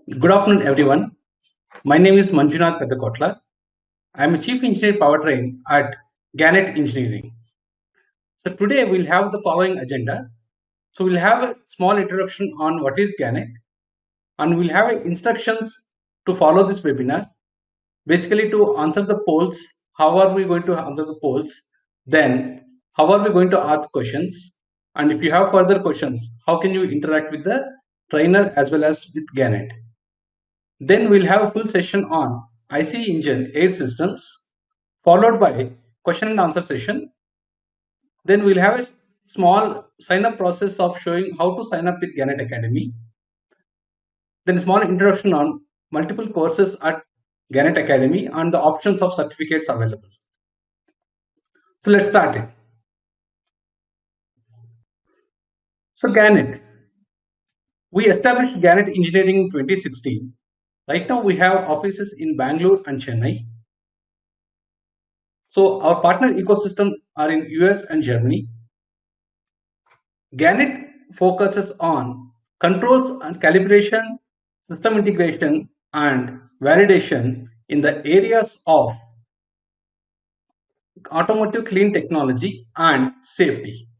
Good afternoon, everyone. My name is Manjunath Pedakotla. I am a Chief Engineer Powertrain at Gannett Engineering. So today we'll have the following agenda. So we'll have a small introduction on what is Gannett, and we'll have instructions to follow this webinar. Basically, to answer the polls, how are we going to answer the polls? Then, how are we going to ask questions? And if you have further questions, how can you interact with the trainer as well as with Gannett? Then we'll have a full session on IC engine air systems, followed by question and answer session. Then we'll have a small sign up process of showing how to sign up with Gannett Academy. Then a small introduction on multiple courses at Gannett Academy and the options of certificates available. So let's start it. So Gannett, we established Gannett Engineering in 2016. Right now we have offices in Bangalore and Chennai. So our partner ecosystem are in US and Germany. Gannett focuses on controls and calibration, system integration, and validation in the areas of automotive clean technology and safety.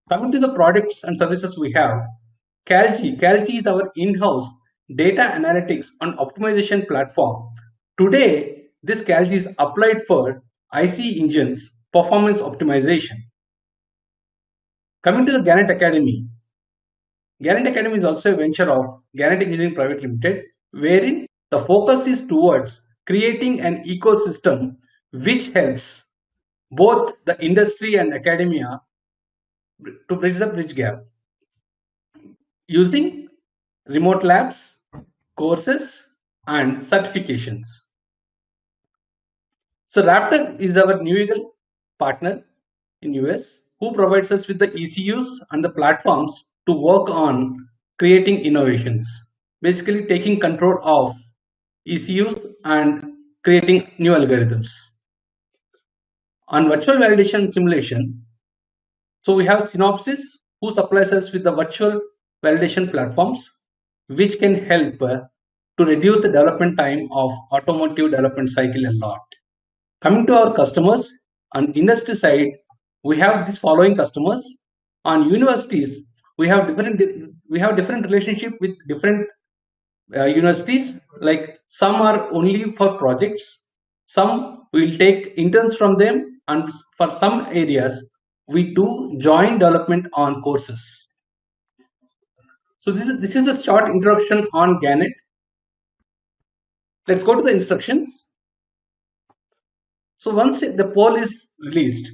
Coming to the products and services we have, Calgy. Calgy is our in-house data analytics and optimization platform. Today, this Calgy is applied for IC engines performance optimization. Coming to the Gannett Academy. Gannett Academy is also a venture of Gannett Engineering Private Limited, wherein the focus is towards creating an ecosystem which helps both the industry and academia to bridge the bridge gap using remote labs, courses, and certifications. So Raptor is our New Eagle partner in US who provides us with the ECUs and the platforms to work on creating innovations, basically taking control of ECUs and creating new algorithms. On virtual validation simulation, so we have Synopsys who supplies us with the virtual validation platforms which can help to reduce the development time of automotive development cycle a lot. Coming to our customers, on industry side, we have these following customers. On universities, we have different relationship with different universities. Like some are only for projects, some will take interns from them, and for some areas we do joint development on courses. So this is a short introduction on Gannett. Let's go to the instructions. So once the poll is released,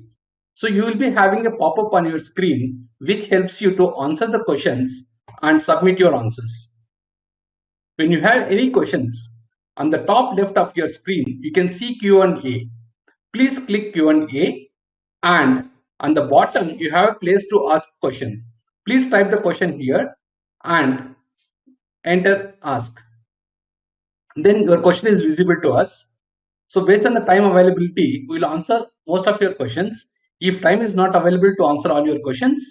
so you will be having a pop-up on your screen which helps you to answer the questions and submit your answers. When you have any questions, on the top left of your screen you can see Q&A. Please click Q&A, and on the bottom you have a place to ask question. Please type the question here and enter ask. Then your question is visible to us. So based on the time availability, we will answer most of your questions. If time is not available to answer all your questions,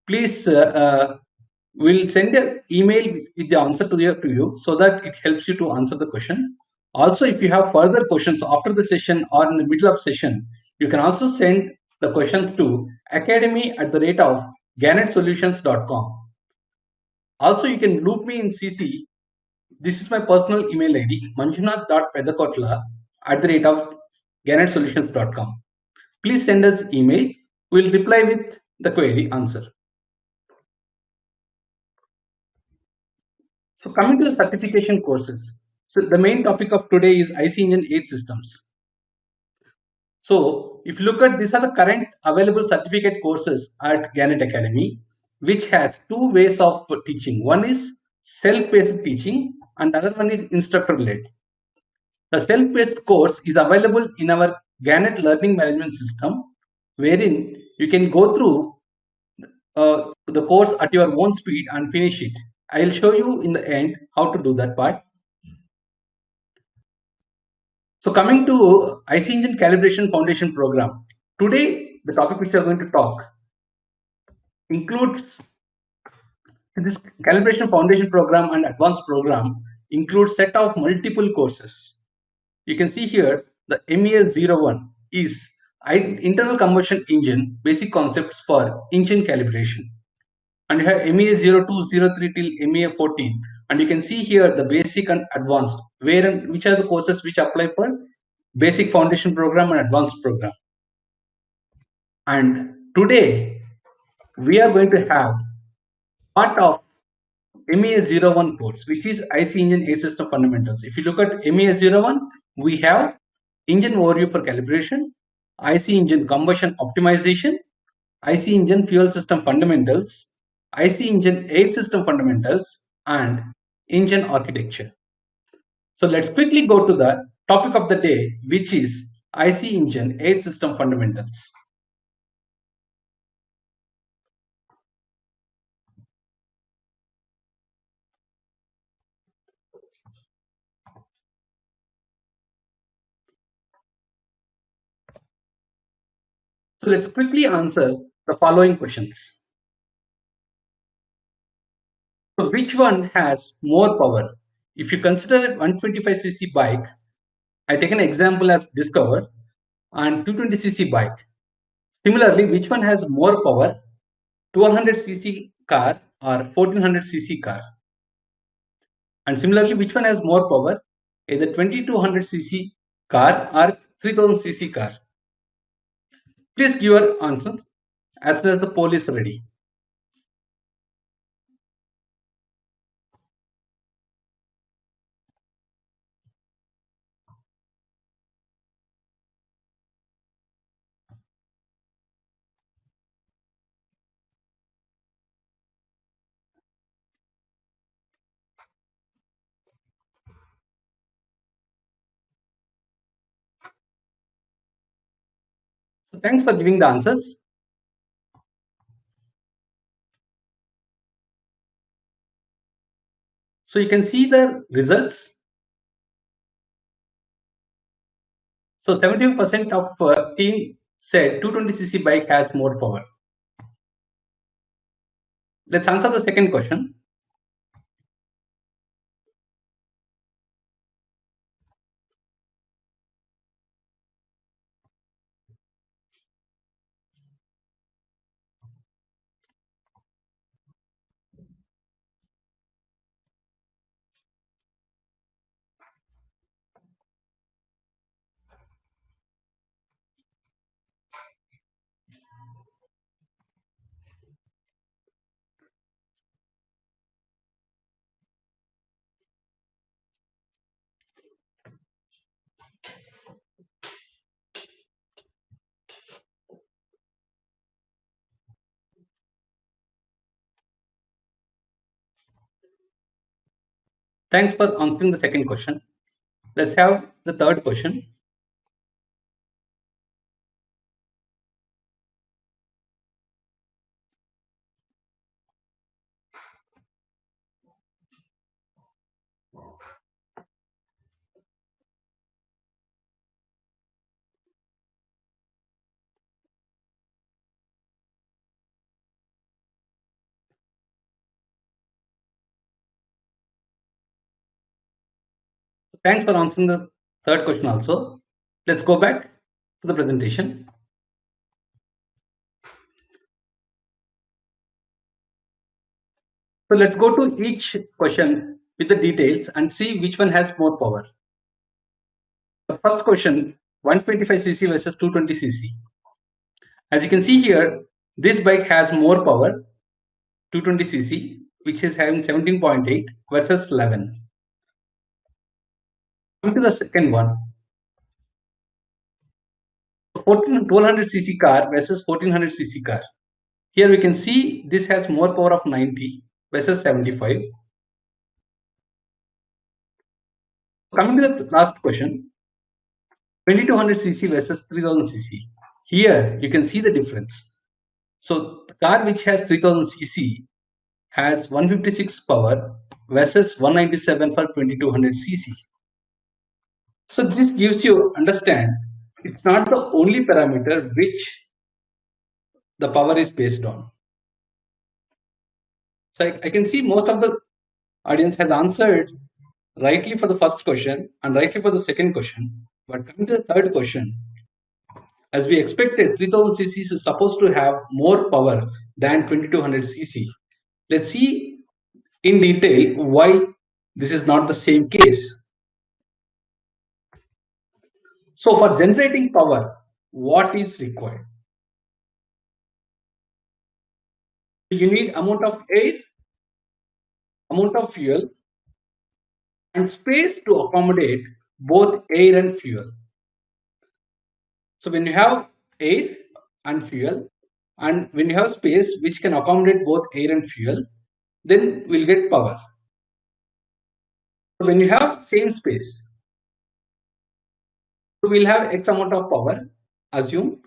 please we'll send an email with the answer to you so that it helps you to answer the question. Also, if you have further questions after the session or in the middle of session, you can also send the questions to academy@ganettsolutions.com. Also, you can loop me in CC. This is my personal email ID, manjunath.pedakotla@ganettsolutions.com. Please send us email. We'll reply with the query answer. So coming to the certification courses. So the main topic of today is IC engine aid systems. So if you look at, these are the current available certificate courses at Gannett Academy, which has two ways of teaching. One is self-paced teaching and the other one is instructor-led. The self-paced course is available in our Gannett Learning Management System, wherein you can go through the course at your own speed and finish it. I will show you in the end how to do that part. So coming to IC Engine Calibration Foundation Program, today the topic which we are going to talk includes This calibration foundation program and advanced program includes set of multiple courses. You can see here the MEA01 is internal combustion engine basic concepts for engine calibration. And you have MEA02, 03 till MEA14. And you can see here the basic and advanced, where and which are the courses which apply for basic foundation program and advanced program. And today we are going to have part of MEA01 course, which is IC engine air system fundamentals. If you look at MEA01, we have engine overview for calibration, IC engine combustion optimization, IC engine fuel system fundamentals, IC engine air system fundamentals, and engine architecture. So let's quickly go to the topic of the day, which is IC engine air system fundamentals. So let's quickly answer the following questions. So which one has more power? If you consider a 125cc bike, I take an example as Discover and 220cc bike. Similarly, which one has more power? 1200cc car or 1400cc car? And similarly, which one has more power? Either 2200cc car or 3000cc car? Please give your answers as soon as the poll is ready. So thanks for giving the answers. So you can see the results. So 75% of team said 220cc bike has more power. Let's answer the second question. Thanks for answering the second question. Let's have the third question. Thanks for answering the third question also. Let's go back to the presentation. So let's go to each question with the details and see which one has more power. The first question, 125cc versus 220cc. As you can see here, this bike has more power, 220cc, which is having 17.8 versus 11. Coming to the second one, 1200cc car versus 1400cc car. Here we can see this has more power of 90 versus 75. Coming to the last question, 2200cc versus 3000cc. Here you can see the difference. So the car which has 3000cc has 156 power versus 197 for 2200cc. So this gives you understand it's not the only parameter which the power is based on. So I can see most of the audience has answered rightly for the first question and rightly for the second question. But coming to the third question, as we expected, 3000 cc is supposed to have more power than 2200 cc. Let's see in detail why this is not the same case. So for generating power, what is required? You need amount of air, amount of fuel, and space to accommodate both air and fuel. So when you have air and fuel, and when you have space which can accommodate both air and fuel, then we'll get power. So when you have same space, so we'll have X amount of power, assume.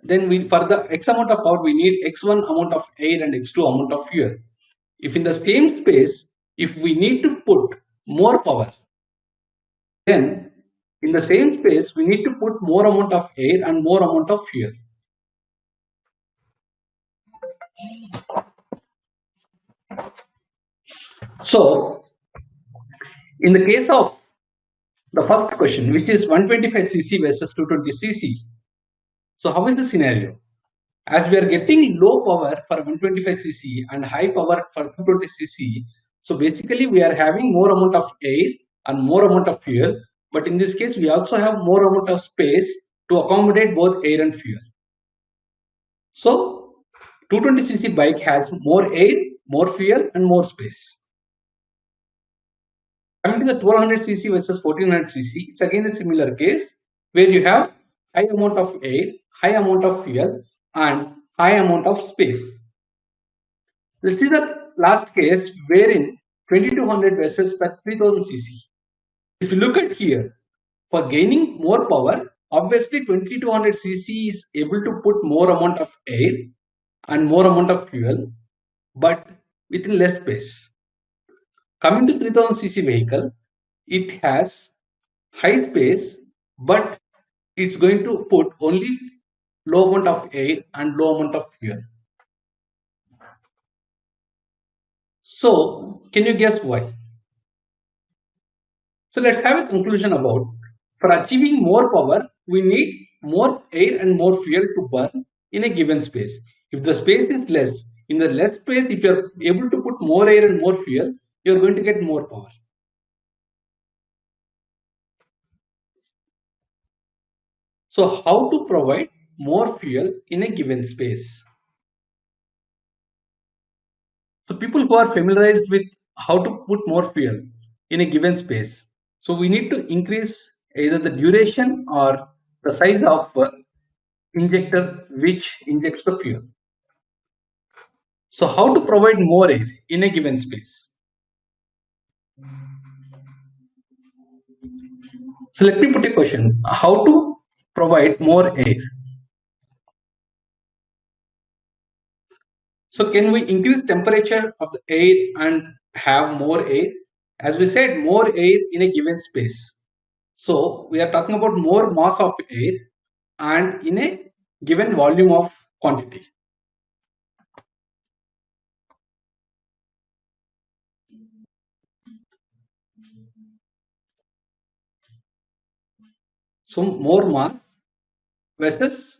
Then we for the X amount of power, we need X1 amount of air and X2 amount of fuel. If in the same space, if we need to put more power, then in the same space, we need to put more amount of air and more amount of fuel. So, in the case of the first question, which is 125cc versus 220cc, so how is the scenario? As we are getting low power for 125cc and high power for 220cc, so basically we are having more amount of air and more amount of fuel, but in this case we also have more amount of space to accommodate both air and fuel. So 220cc bike has more air, more fuel and more space. Coming to the 1200cc versus 1400cc, it's again a similar case where you have high amount of air, high amount of fuel and high amount of space. Let's see the last case wherein 2200 versus the 3000cc. If you look at here, for gaining more power, obviously 2200cc is able to put more amount of air and more amount of fuel, but within less space. Coming to 3000cc vehicle, it has high space, but it's going to put only low amount of air and low amount of fuel. So, can you guess why? So, let's have a conclusion about for achieving more power, we need more air and more fuel to burn in a given space. If the space is less, in the less space, if you are able to put more air and more fuel, you are going to get more power. So, how to provide more fuel in a given space? So people who are familiarized with how to put more fuel in a given space, so we need to increase either the duration or the size of injector which injects the fuel. So how to provide more air in a given space? So let me put a question. How to provide more air? So can we increase temperature of the air and have more air? As we said, more air in a given space. So we are talking about more mass of air and in a given volume of quantity. So more mass versus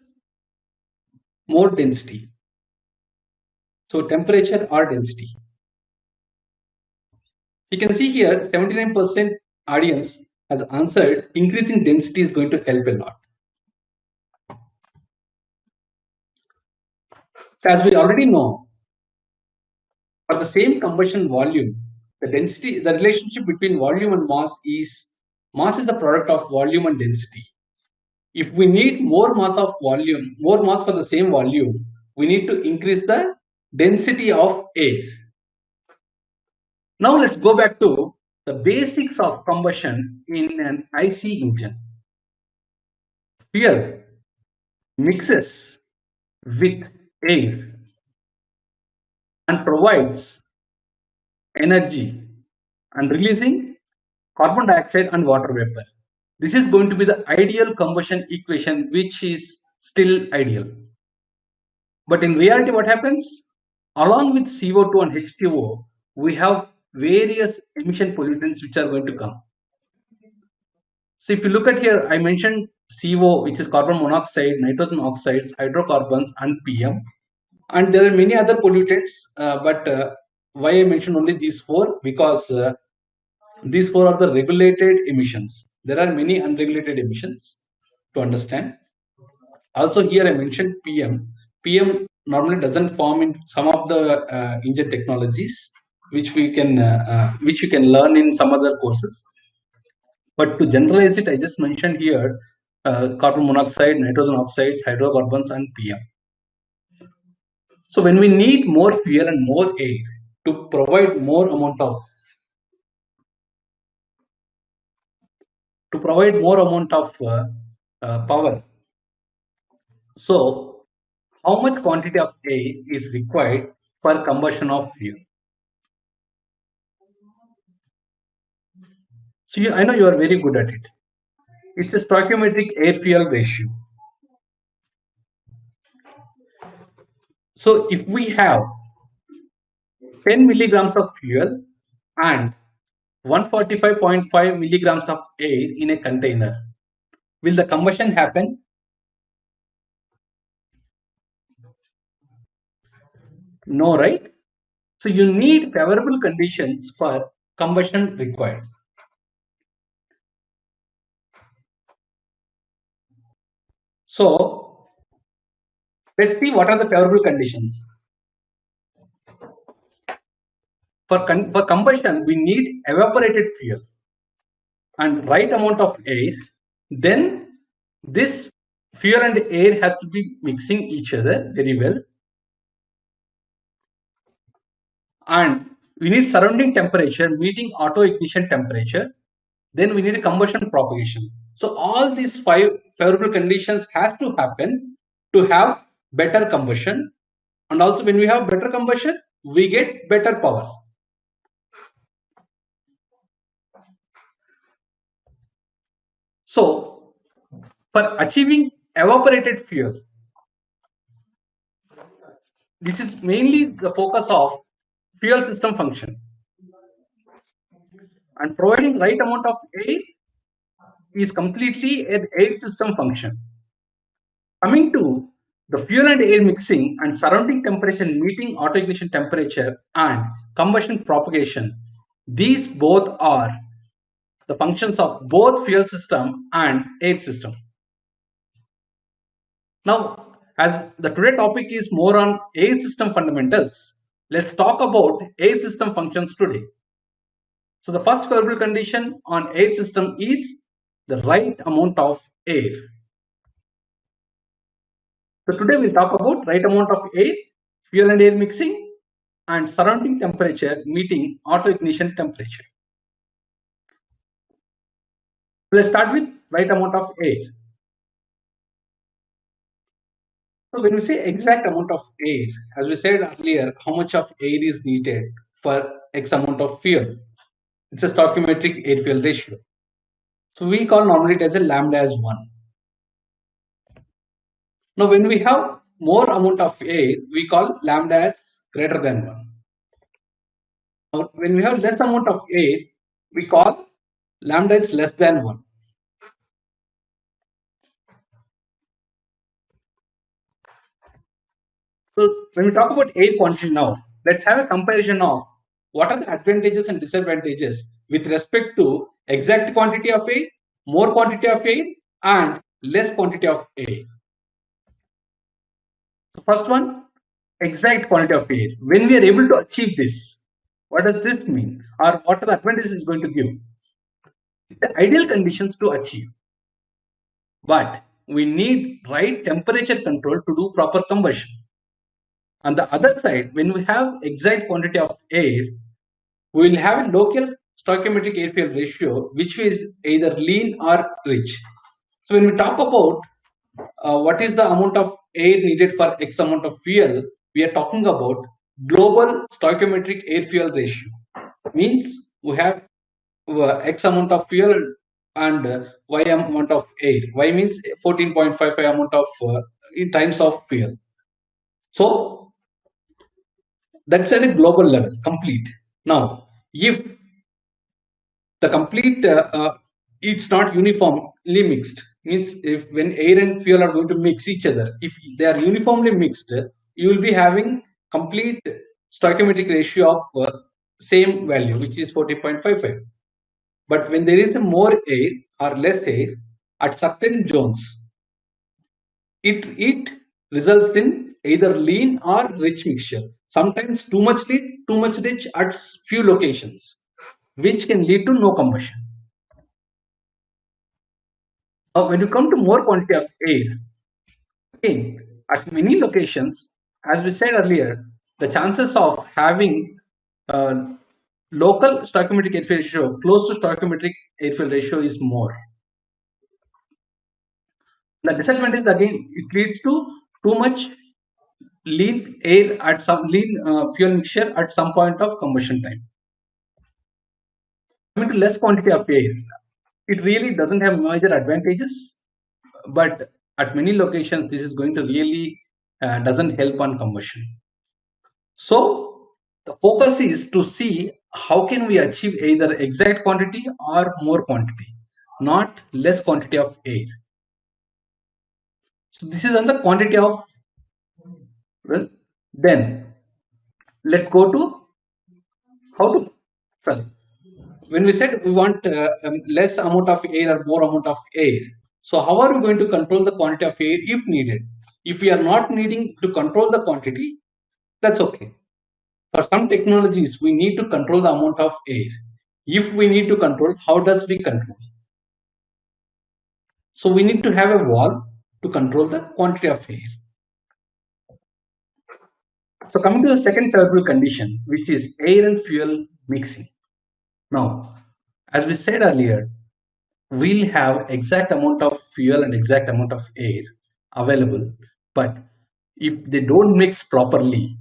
more density. So temperature or density. You can see here 79% audience has answered increasing density is going to help a lot. So as we already know, for the same combustion volume, the density, the relationship between volume and mass is the product of volume and density. If we need more mass of volume, more mass for the same volume, we need to increase the density of air. Now let's go back to the basics of combustion in an IC engine. Fuel mixes with air and provides energy and releasing carbon dioxide and water vapor. This is going to be the ideal combustion equation, which is still ideal. But in reality, what happens? Along with CO2 and H2O, we have various emission pollutants which are going to come. So if you look at here, I mentioned CO, which is carbon monoxide, nitrogen oxides, hydrocarbons, and PM. And there are many other pollutants, but why I mentioned only these four? Because these four are the regulated emissions. There are many unregulated emissions to understand. Also here I mentioned PM. PM normally doesn't form in some of the engine technologies, which you can learn in some other courses. But to generalize it, I just mentioned here carbon monoxide, nitrogen oxides, hydrocarbons, and PM. So when we need more fuel and more air to provide more amount of power, so how much quantity of air is required for combustion of fuel? So I know you are very good at it. It's a stoichiometric air-fuel ratio. So if we have 10 milligrams of fuel and 145.5 milligrams of air in a container, will the combustion happen? No, right? So you need favorable conditions for combustion required. So let's see what are the favorable conditions. For combustion, we need evaporated fuel and right amount of air. Then this fuel and air has to be mixing each other very well. And we need surrounding temperature meeting auto ignition temperature. Then we need a combustion propagation. So all these 5 favorable conditions has to happen to have better combustion. And also when we have better combustion, we get better power. So for achieving evaporated fuel, this is mainly the focus of fuel system function. And providing right amount of air is completely an air system function. Coming to the fuel and air mixing and surrounding temperature meeting auto ignition temperature and combustion propagation, these both are the functions of both fuel system and air system. Now, as the today topic is more on air system fundamentals, let's talk about air system functions today. So the first favorable condition on air system is the right amount of air. So today we'll talk about right amount of air, fuel and air mixing, and surrounding temperature meeting auto ignition temperature. So let's start with right amount of air. So when we say exact amount of air, as we said earlier, how much of air is needed for X amount of fuel? It's a stoichiometric air-fuel ratio. So we call normally it as a lambda as 1. Now when we have more amount of air, we call lambda as greater than 1. Now when we have less amount of air, we call lambda is less than 1. So when we talk about air quantity now, let's have a comparison of what are the advantages and disadvantages with respect to exact quantity of air, more quantity of air, and less quantity of air. So first one, exact quantity of air. When we are able to achieve this, what does this mean? Or what are the advantages it's going to give? The ideal conditions to achieve. But we need right temperature control to do proper combustion. On the other side, when we have exact quantity of air, we will have a local stoichiometric air-fuel ratio, which is either lean or rich. So when we talk about what is the amount of air needed for X amount of fuel, we are talking about global stoichiometric air-fuel ratio. Means we have X amount of fuel and Y amount of air. Y means 14.55 amount of in times of fuel. So That's at a global level, complete. Now, if the complete it's not uniformly mixed, means if when air and fuel are going to mix each other, if they are uniformly mixed, you will be having complete stoichiometric ratio of same value, which is 40.55. But when there is a more air or less air at certain zones, it results in either lean or rich mixture. Sometimes too much lean, too much rich at few locations, which can lead to no combustion. When you come to more quantity of air, again, at many locations, as we said earlier, the chances of having uh, local stoichiometric airfield ratio close to stoichiometric airfield ratio is more. The disadvantage again, it leads to too much lean air at some lean fuel mixture at some point of combustion time. Coming to less quantity of air, it really doesn't have major advantages, but at many locations this is going to really doesn't help on combustion. So the focus is to see how can we achieve either exact quantity or more quantity, not less quantity of air. So this is on the quantity of, well, then let's go to how to, sorry, when we said we want less amount of air or more amount of air, so how are we going to control the quantity of air if needed? If we are not needing to control the quantity, that's okay. For some technologies, we need to control the amount of air. If we need to control, how does we control? So we need to have a valve to control the quantity of air. So coming to the second favorable condition, which is air and fuel mixing. Now, as we said earlier, we'll have exact amount of fuel and exact amount of air available, but if they don't mix properly,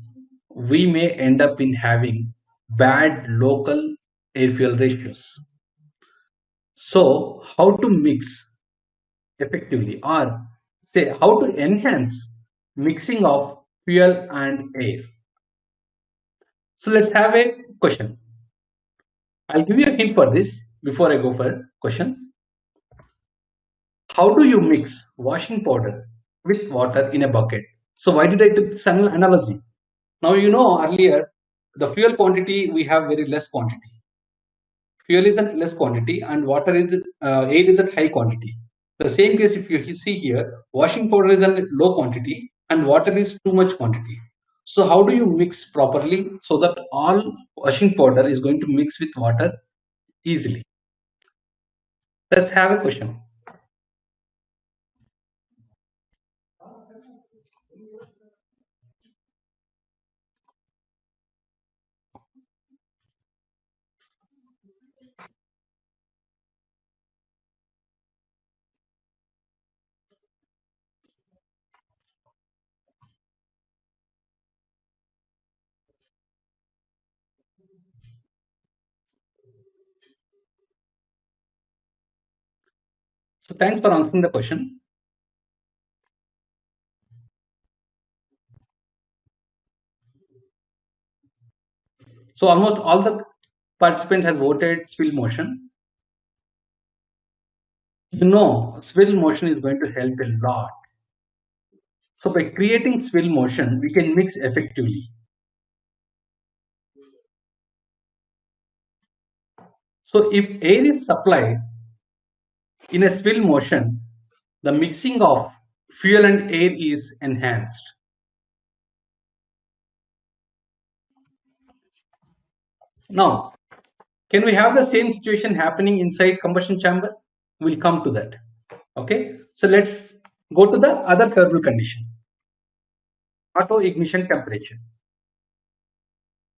we may end up in having bad local air fuel ratios. So how to mix effectively, or say how to enhance mixing of fuel and air? So let's have a question. I'll give you a hint for this before I go for a question. How do you mix washing powder with water in a bucket? So why did I take this analogy? Now you know earlier the fuel quantity we have very less quantity. Fuel is at less quantity and water is air is at high quantity. The same case if you see here, washing powder is at low quantity and water is too much quantity. So how do you mix properly so that all washing powder is going to mix with water easily? Let's have a question. So thanks for answering the question. So almost all the participant has voted swivel motion. You know, swivel motion is going to help a lot. So by creating swivel motion, we can mix effectively. So if air is supplied in a swivel motion, the mixing of fuel and air is enhanced. Now, can we have the same situation happening inside combustion chamber? We'll come to that. Okay, so let's go to the other favorable condition, auto ignition temperature.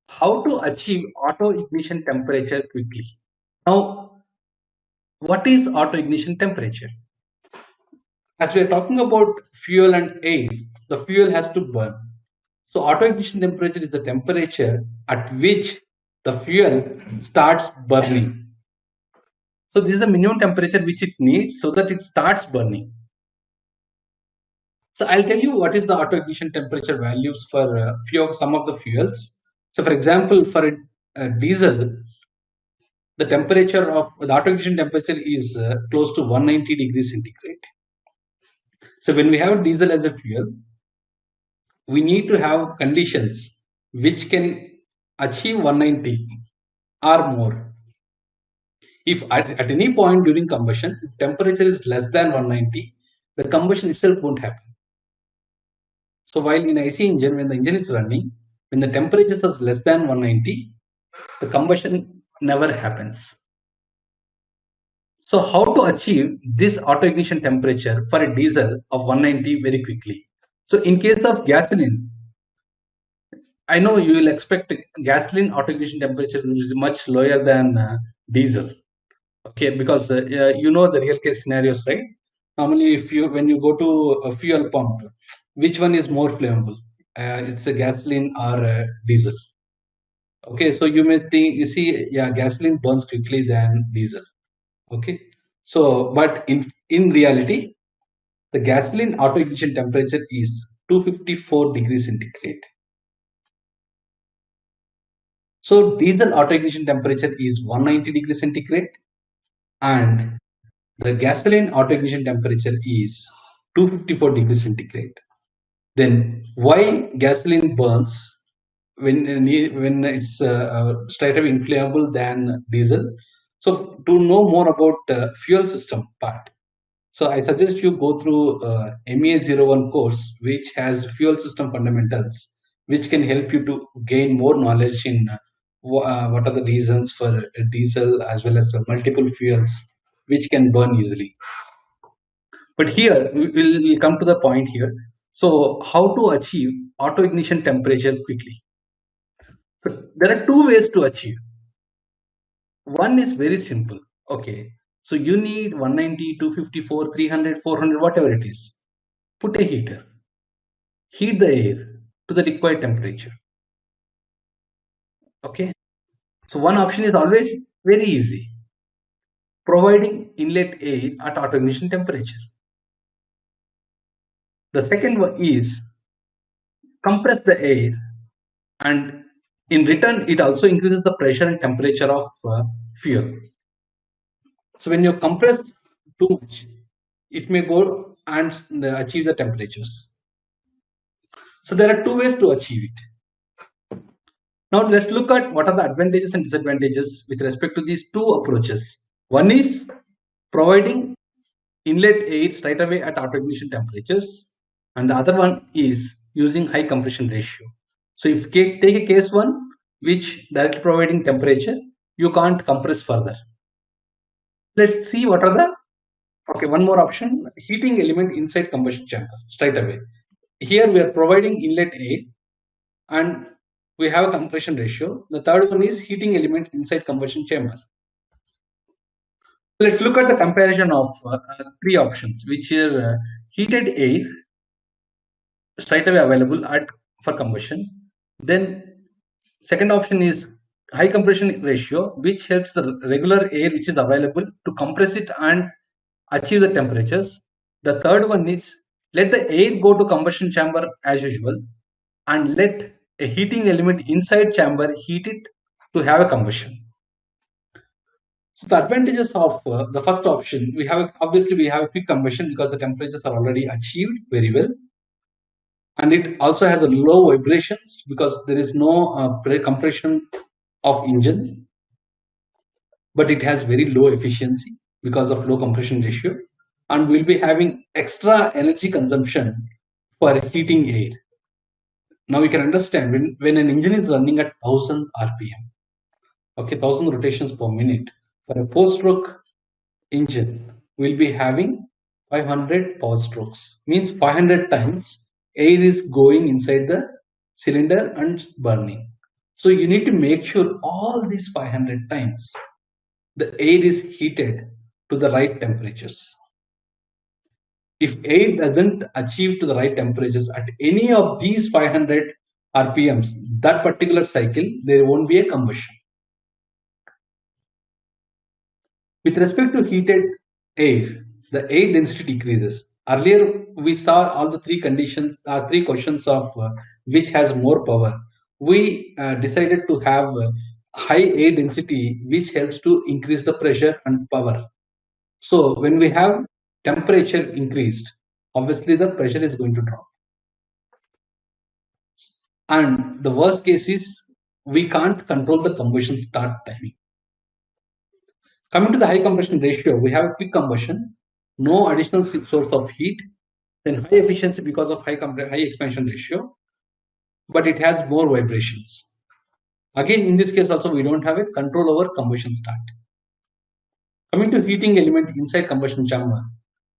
How to achieve auto ignition temperature quickly? Now, what is auto ignition temperature? As we are talking about fuel and air, the fuel has to burn. So auto ignition temperature is the temperature at which the fuel starts burning. So this is the minimum temperature which it needs so that it starts burning. So I'll tell you what is the auto ignition temperature values for some of the fuels. So for example, for a diesel, the temperature of the auto-ignition temperature is close to 190 degrees centigrade. So when we have diesel as a fuel, we need to have conditions which can achieve 190 or more. If at any point during combustion, if temperature is less than 190, the combustion itself won't happen. So while in IC engine, when the engine is running, when the temperature is less than 190, the combustion never happens. So how to achieve this auto ignition temperature for a diesel of 190 very quickly? So in case of gasoline, I know you will expect gasoline auto ignition temperature is much lower than diesel. Okay, because you know the real case scenarios, right? Normally, if you when you go to a fuel pump, which one is more flammable? It's a gasoline or diesel. Okay, so you may think you see, yeah, gasoline burns quickly than diesel. Okay, so but in reality, the gasoline auto ignition temperature is 254 degrees centigrade. So diesel auto ignition temperature is 190 degrees centigrade, and the gasoline auto ignition temperature is 254 degrees centigrade. Then why gasoline burns when it's straight away inflammable than diesel? So to know more about fuel system part, so I suggest you go through MEA01 course, which has fuel system fundamentals, which can help you to gain more knowledge in what are the reasons for diesel as well as multiple fuels which can burn easily. But here we'll come to the point here. So how to achieve auto ignition temperature quickly? So there are two ways to achieve. One is very simple. Okay. So you need 190, 254, 300, 400, whatever it is. Put a heater. Heat the air to the required temperature. Okay. So one option is always very easy. Providing inlet air at auto ignition temperature. The second one is compress the air, and in return it also increases the pressure and temperature of fuel. So when you compress too much, it may go and achieve the temperatures. So there are two ways to achieve it. Now let's look at what are the advantages and disadvantages with respect to these two approaches. One is providing inlet air straight away at auto ignition temperatures, and the other one is using high compression ratio. So if take a case one which directly providing temperature, you can't compress further. Let's see what are the, okay, one more option, heating element inside combustion chamber straight away. Here we are providing inlet air and we have a compression ratio. The third one is heating element inside combustion chamber. Let's look at the comparison of three options, which are heated air straight away available at for combustion. Then second option is high compression ratio, which helps the regular air which is available to compress it and achieve the temperatures. The third one is let the air go to combustion chamber as usual and let a heating element inside chamber heat it to have a combustion. So the advantages of the first option, we have obviously we have a quick combustion because the temperatures are already achieved very well, and it also has a low vibrations because there is no compression of engine, but it has very low efficiency because of low compression ratio, and we'll be having extra energy consumption for heating air. Now you can understand when an engine is running at 1000 rpm, okay, 1000 rotations per minute, for a 4-stroke engine will be having 500 power strokes, means 500 times air is going inside the cylinder and burning. So you need to make sure all these 500 times the air is heated to the right temperatures. If air doesn't achieve to the right temperatures at any of these 500 rpms, that particular cycle, there won't be a combustion. With respect to heated air, the air density decreases. Earlier, we saw all the three conditions, three questions of which has more power. we decided to have high air density, which helps to increase the pressure and power. So when we have temperature increased, obviously the pressure is going to drop. And the worst case is we can't control the combustion start timing. Coming to the high compression ratio, we have a quick combustion, no additional source of heat, then high efficiency because of high expansion ratio, but it has more vibrations. Again, in this case also we don't have a control over combustion start. Coming to heating element inside combustion chamber,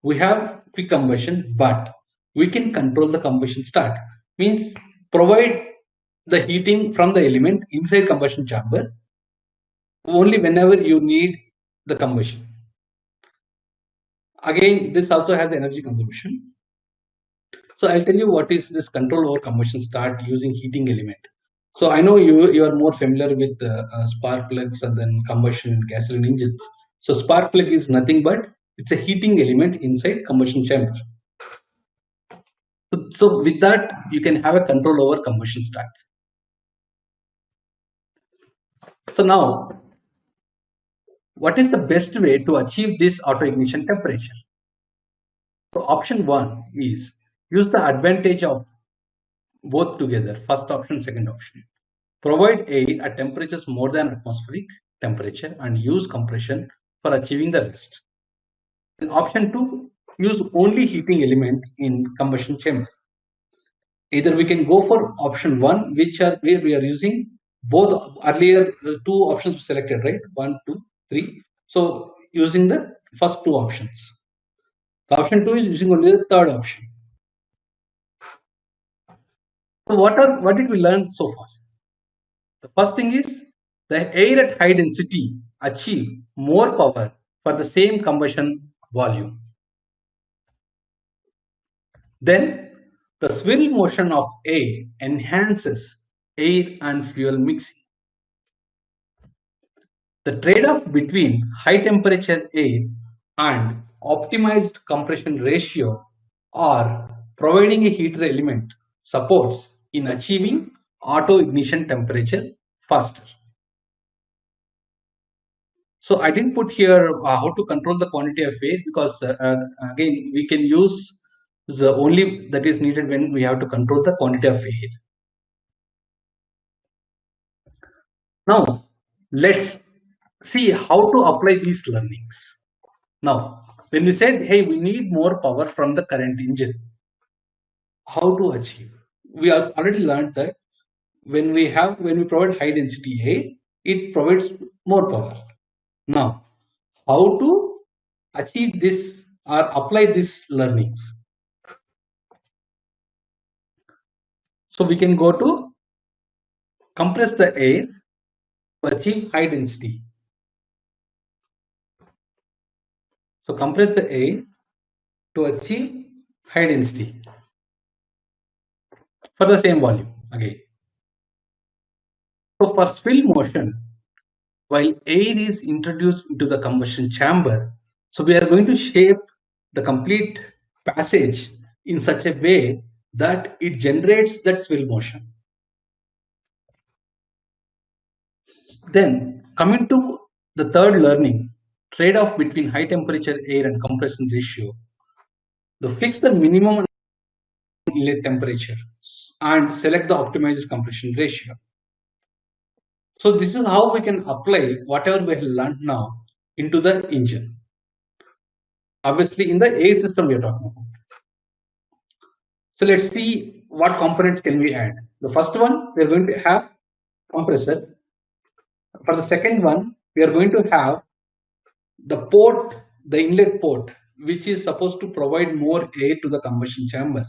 we have quick combustion, but we can control the combustion start. Means provide the heating from the element inside combustion chamber only whenever you need the combustion. Again, this also has energy consumption. So I'll tell you what is this control over combustion start using heating element. So I know you are more familiar with spark plugs and then combustion and gasoline engines. So spark plug is nothing but it's a heating element inside combustion chamber. So with that, you can have a control over combustion start. So now, what is the best way to achieve this auto ignition temperature? So option 1 is use the advantage of both together. First option, second option. Provide air at temperatures more than atmospheric temperature and use compression for achieving the rest. And option 2, use only heating element in combustion chamber. Either we can go for option 1, which are where we are using both earlier 2 options selected, right? 1, 2, 3. So using the first 2 options. The option 2 is using only the third option. So what did we learn so far? The first thing is the air at high density achieve more power for the same combustion volume. Then the swirl motion of air enhances air and fuel mixing. The trade-off between high temperature air and optimized compression ratio or providing a heater element supports in achieving auto ignition temperature faster. So I didn't put here how to control the quantity of air because again we can use the only that is needed when we have to control the quantity of air. Now let's see how to apply these learnings. Now when we said, hey, we need more power from the current engine, how to achieve? We also already learned that when we provide high density air, it provides more power. Now, how to achieve this or apply these learnings? So we can go to compress the air to achieve high density. So compress the air to achieve high density for the same volume again. So for swirl motion, while air is introduced into the combustion chamber, so we are going to shape the complete passage in such a way that it generates that swirl motion. Then coming to the third learning, trade-off between high temperature air and compression ratio. To fix the minimum inlet temperature and select the optimized compression ratio. So this is how we can apply whatever we have learned now into the engine. Obviously in the air system we are talking about. So let's see what components can we add. The first one, we are going to have compressor. For the second one, we are going to have the port, the inlet port, which is supposed to provide more air to the combustion chamber.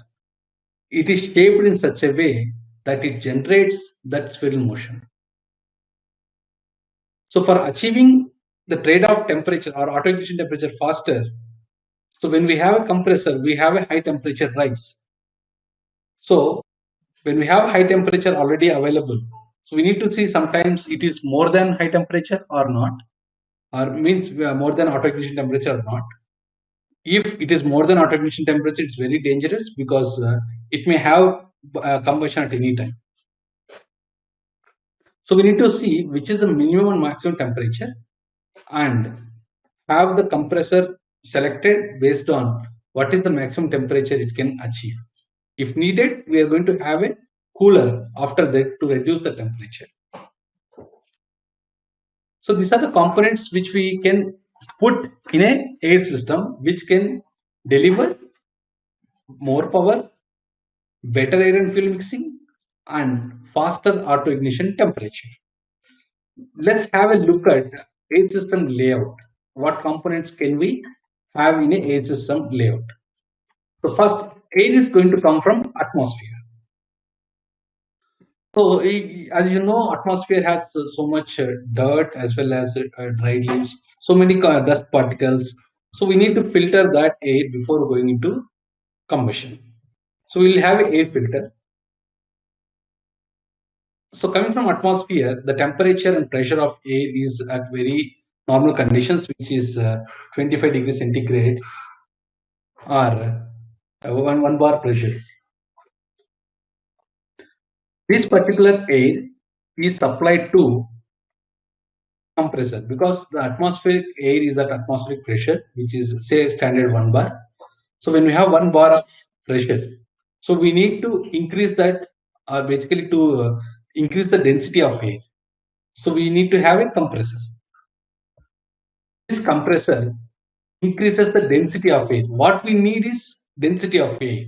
It is shaped in such a way that it generates that swirl motion. So for achieving the trade-off temperature or auto ignition temperature faster, so when we have a compressor, we have a high temperature rise. So when we have high temperature already available, so we need to see sometimes it is more than high temperature or not, or means more than auto ignition temperature or not. If it is more than auto ignition temperature, it's very dangerous because it may have combustion at any time. So we need to see which is the minimum and maximum temperature and have the compressor selected based on what is the maximum temperature it can achieve. If needed, we are going to have a cooler after that to reduce the temperature. So these are the components which we can put in a air system which can deliver more power, better air and fuel mixing, and faster auto ignition temperature. Let's have a look at air system layout. What components can we have in a air system layout? So first, air is going to come from atmosphere. So as you know, atmosphere has so much dirt as well as dry leaves, so many dust particles. So we need to filter that air before going into combustion. So we will have an air filter. So coming from atmosphere, the temperature and pressure of air is at very normal conditions, which is 25 degrees centigrade or 1 bar pressure. This particular air is supplied to compressor because the atmospheric air is at atmospheric pressure, which is say standard 1 bar. So when we have 1 bar of pressure, so we need to increase that, or basically to increase the density of air. So we need to have a compressor. This compressor increases the density of air. What we need is density of air.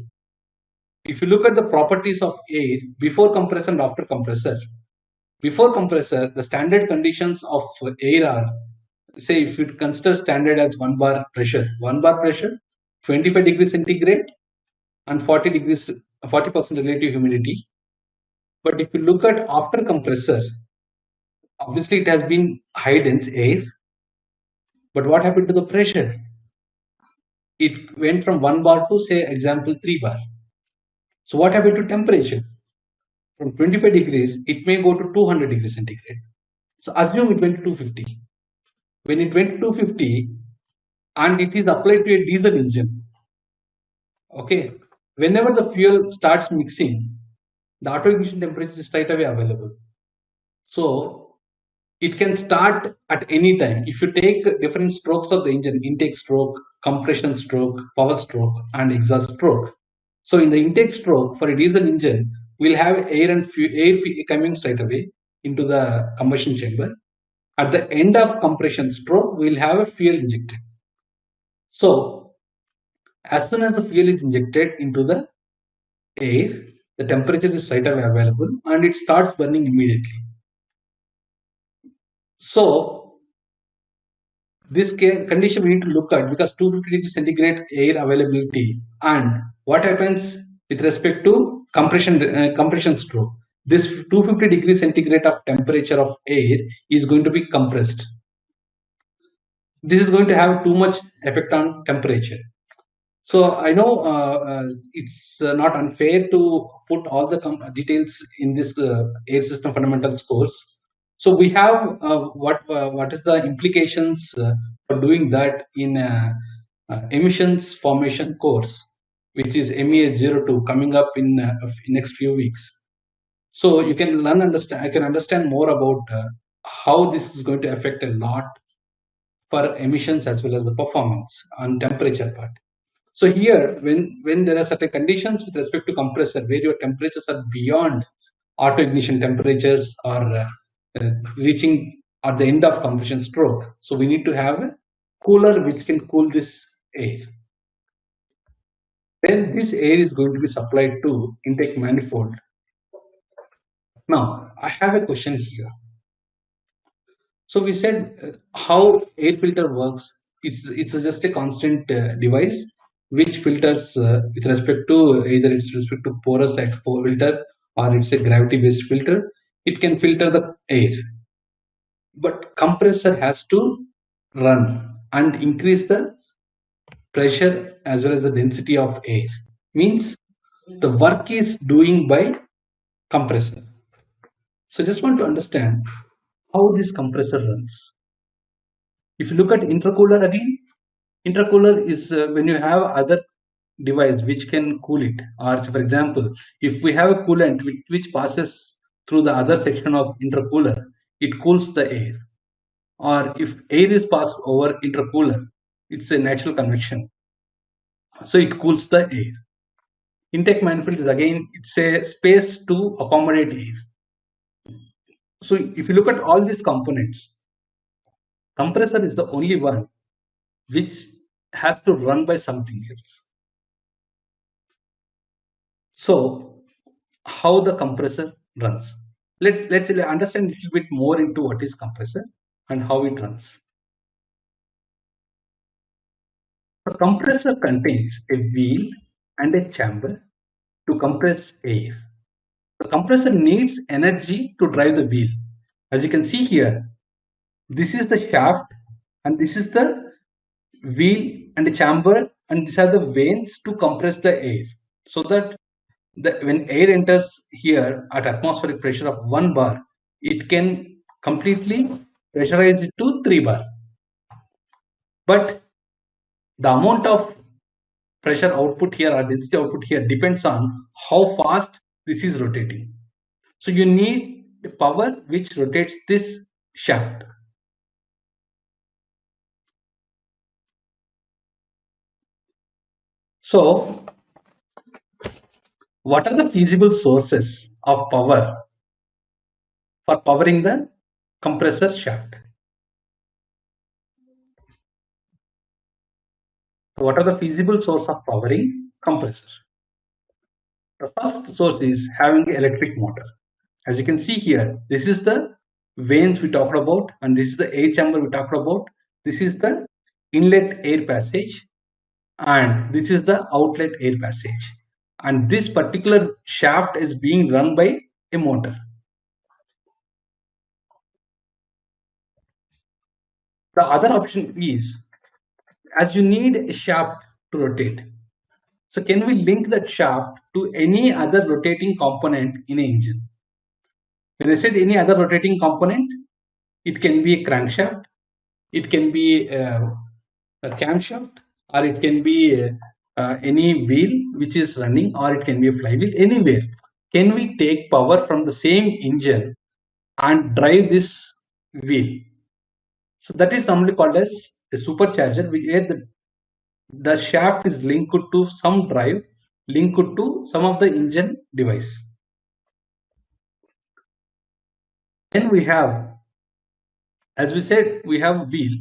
If you look at the properties of air before compressor and after compressor, before compressor, the standard conditions of air are, say, if you consider standard as 1 bar pressure, 25 degrees centigrade and 40% relative humidity. But if you look at after compressor, obviously it has been high dense air. But what happened to the pressure? It went from 1 bar to, say, example 3 bar. So what happened to temperature? From 25 degrees, it may go to 200 degrees centigrade. So assume it went to 250. When it went to 250 and it is applied to a diesel engine, okay, whenever the fuel starts mixing, the auto ignition temperature is straight away available. So it can start at any time. If you take different strokes of the engine, intake stroke, compression stroke, power stroke, and exhaust stroke. So in the intake stroke for a diesel engine, we'll have air coming straight away into the combustion chamber. At the end of compression stroke, we'll have a fuel injected. So as soon as the fuel is injected into the air, the temperature is straight away available and it starts burning immediately. So this condition we need to look at because 250 degrees centigrade air availability and what happens with respect to compression stroke. This 250 degrees centigrade of temperature of air is going to be compressed. This is going to have too much effect on temperature. So I know it's not unfair to put all the details in this air system fundamentals course. So we have what is the implications for doing that in emissions formation course, which is MEH02 coming up in next few weeks. So you can I can understand more about how this is going to affect a lot for emissions as well as the performance on temperature part. So here, when there are certain conditions with respect to compressor, where your temperatures are beyond auto ignition temperatures or reaching at the end of compression stroke, so we need to have a cooler which can cool this air. Then this air is going to be supplied to intake manifold. Now, I have a question here. So we said how air filter works. It's just a constant device which filters with respect to either it's respect to porous filter or it's a gravity based filter. It can filter the air, but compressor has to run and increase the pressure as well as the density of air. Means the work is doing by compressor. So just want to understand how this compressor runs. If you look at intercooler again, intercooler is when you have other device which can cool it, or for example, if we have a coolant which passes through the other section of intercooler, it cools the air. Or if air is passed over intercooler, it's a natural convection, so it cools the air. Intake manifold is again, it's a space to accommodate air. So if you look at all these components, compressor is the only one which has to run by something else. So how the compressor runs? Let's understand a little bit more into what is compressor and how it runs. A compressor contains a wheel and a chamber to compress air. The compressor needs energy to drive the wheel. As you can see here, this is the shaft and this is the wheel and the chamber, and these are the vanes to compress the air, so that when air enters here at atmospheric pressure of 1 bar, it can completely pressurize it to 3 bar. But the amount of pressure output here or density output here depends on how fast this is rotating. So you need the power which rotates this shaft. So what are the feasible sources of power for powering the compressor shaft? What are the feasible source of powering compressor? The first source is having electric motor. As you can see here, this is the vanes we talked about, and this is the air chamber we talked about. This is the inlet air passage, and this is the outlet air passage. And this particular shaft is being run by a motor. The other option is, as you need a shaft to rotate, so can we link that shaft to any other rotating component in an engine? When I said any other rotating component, it can be a crankshaft, it can be a camshaft, or it can be any wheel which is running, or it can be a flywheel. Anywhere, can we take power from the same engine and drive this wheel? So that is normally called as a supercharger, where the shaft is linked to some drive, linked to some of the engine device. Then we have, as we said, we have wheel.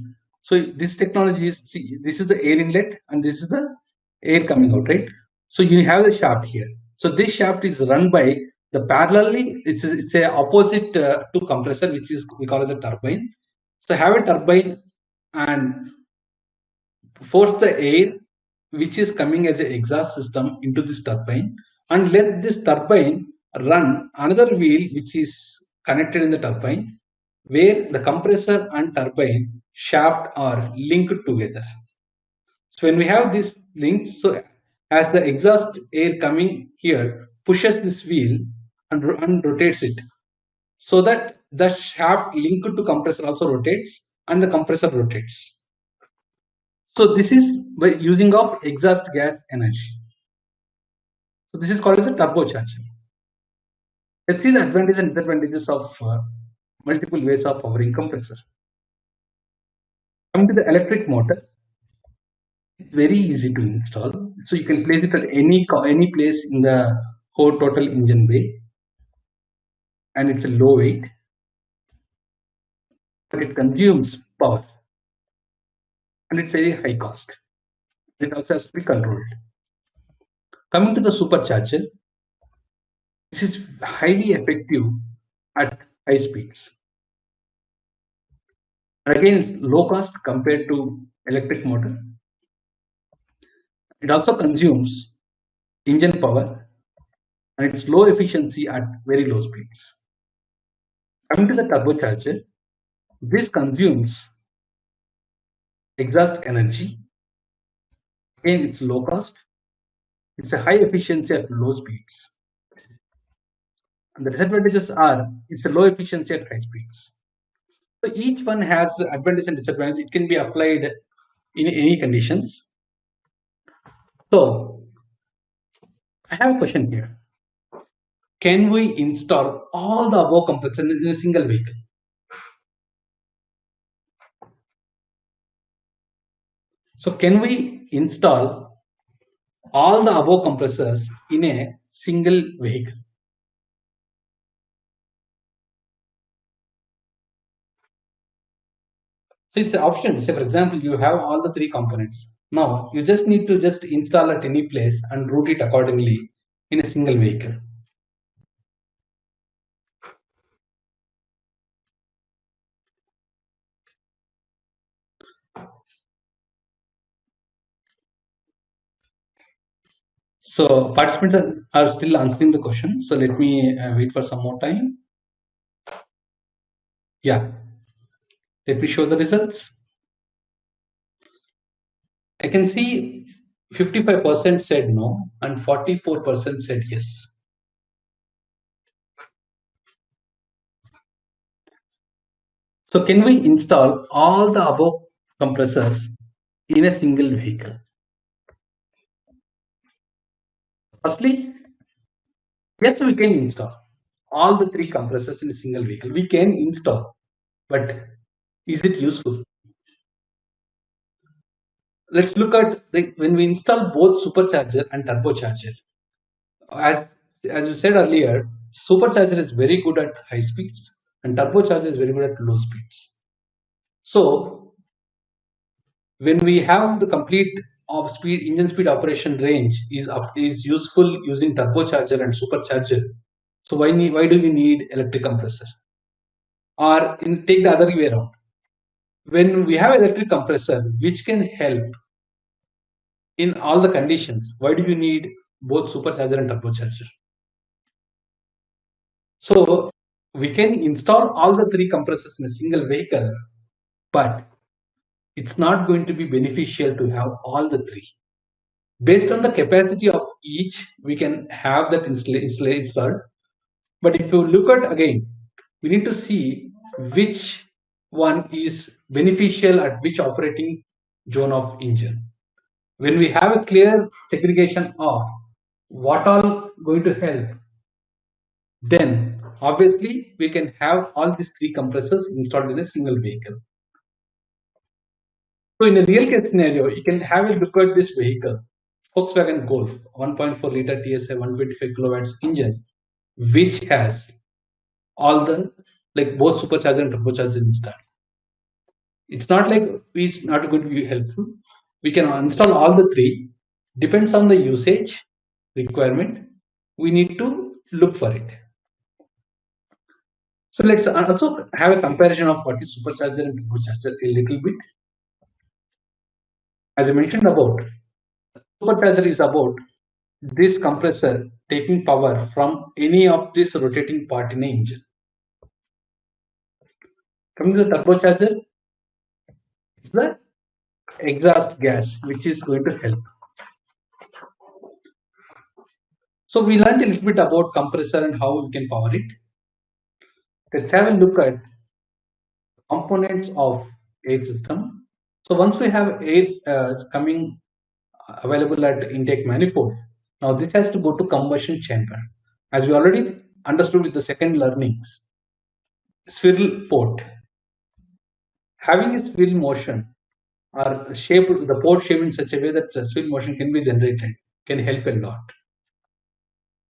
So this technology is, see, this is the air inlet and this is the air coming out, right? So you have the shaft here. So this shaft is run by the parallelly, it's a opposite to compressor, which is we call as a turbine. So have a turbine and force the air which is coming as an exhaust system into this turbine, and let this turbine run another wheel which is connected in the turbine, where the compressor and turbine shaft are linked together. So when we have this link, so as the exhaust air coming here pushes this wheel and rotates it, so that the shaft linked to compressor also rotates and the compressor rotates. So this is by using of exhaust gas energy. So this is called as a turbocharger. Let's see the advantages and disadvantages of multiple ways of powering compressor. Coming to the electric motor, it's very easy to install. So you can place it at any place in the whole total engine bay, and it's a low weight, but it consumes power, and it's very high cost. It also has to be controlled. Coming to the supercharger, this is highly effective at high speeds. Again, it's low cost compared to electric motor. It also consumes engine power, and it's low efficiency at very low speeds. Coming to the turbocharger, this consumes exhaust energy. Again, it's low cost. It's a high efficiency at low speeds. And the disadvantages are it's a low efficiency at high speeds. So each one has advantage and disadvantage. It can be applied in any conditions. So I have a question here. can we install all the above compressors in a single vehicle? So can we install all the above compressors in a single vehicle? So it's the option. Say for example, you have all the three components. Now you just need to just install at any place and route it accordingly in a single vehicle. So participants are still answering the question. So let me wait for some more time. Yeah, let me show the results. I can see 55% said no and 44% said yes. So can we install all the above compressors in a single vehicle? Firstly, yes, we can install all the three compressors in a single vehicle. We can install, but is it useful? Let's look at when we install both supercharger and turbocharger. As you said earlier, supercharger is very good at high speeds and turbocharger is very good at low speeds. So when we have the complete of speed engine speed operation range is useful using turbocharger and supercharger. So why do we need electric compressor? Or take the other way around. When we have electric compressor which can help in all the conditions, why do you need both supercharger and turbocharger? So we can install all the three compressors in a single vehicle, but it's not going to be beneficial to have all the three. Based on the capacity of each, we can have that installed. But if you look at again, we need to see which one is beneficial at which operating zone of engine. When we have a clear segregation of what all going to help, then obviously we can have all these three compressors installed in a single vehicle. So in a real case scenario, you can have a look at this vehicle, Volkswagen Golf, 1.4 liter TSI 125 kilowatts engine, which has all the like both supercharger and turbocharger installed. It's not like it's not going to be helpful. We can install all the three. Depends on the usage requirement. We need to look for it. So let's also have a comparison of what is supercharger and turbocharger a little bit. As I mentioned about, supercharger is about this compressor taking power from any of this rotating part in the engine. Coming to the turbocharger, it's the exhaust gas which is going to help. So we learned a little bit about compressor and how we can power it. Let's have a look at components of air system. So once we have air coming available at intake manifold, now this has to go to combustion chamber. As we already understood with the second learnings, swivel port. Having a swivel motion or shape the port shape in such a way that the swivel motion can be generated can help a lot.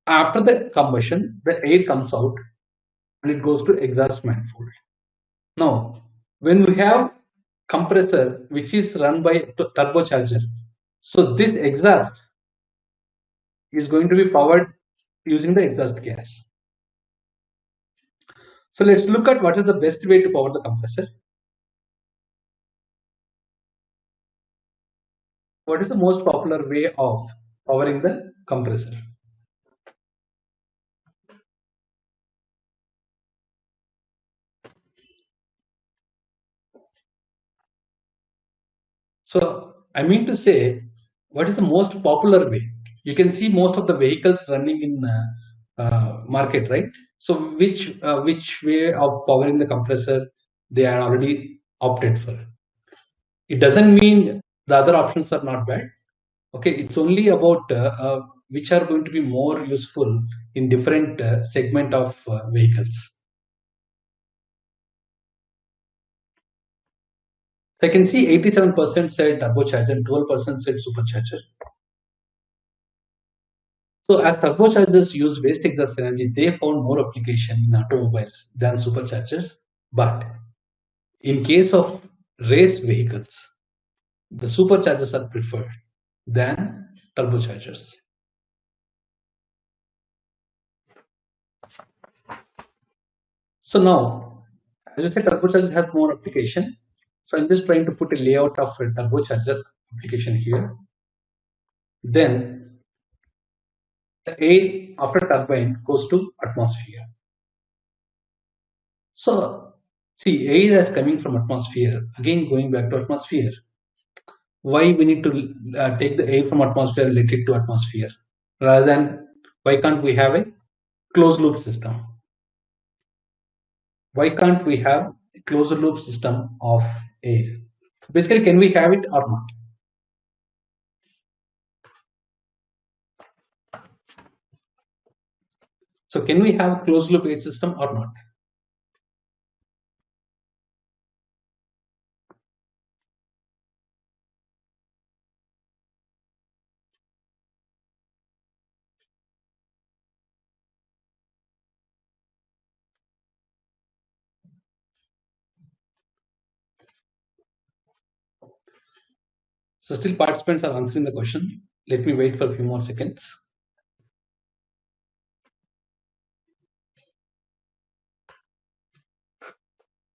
After the combustion, the air comes out and it goes to exhaust manifold. Now, when we have compressor which is run by turbocharger, so this exhaust is going to be powered using the exhaust gas. So let's look at what is the best way to power the compressor. What is the most popular way of powering the compressor? So I mean to say, what is the most popular way? You can see most of the vehicles running in market, right? So which way of powering the compressor they are already opted for? It doesn't mean the other options are not bad. Okay, it's only about which are going to be more useful in different segment of vehicles. So I can see 87% said turbocharger and 12% said supercharger. So as turbochargers use waste exhaust energy, they found more application in automobiles than superchargers. But in case of race vehicles, the superchargers are preferred than turbochargers. So now, as I said, turbochargers has more application. So I'm just trying to put a layout of a turbocharger application here. Then the air after turbine goes to atmosphere. So see, air is coming from atmosphere. Again, going back to atmosphere. Why we need to take the air from atmosphere and let it to atmosphere rather than why can't we have a closed loop system? Why can't we have a closed loop system of air? Basically, can we have it or not? So can we have closed loop air system or not? So still participants are answering the question. Let me wait for a few more seconds.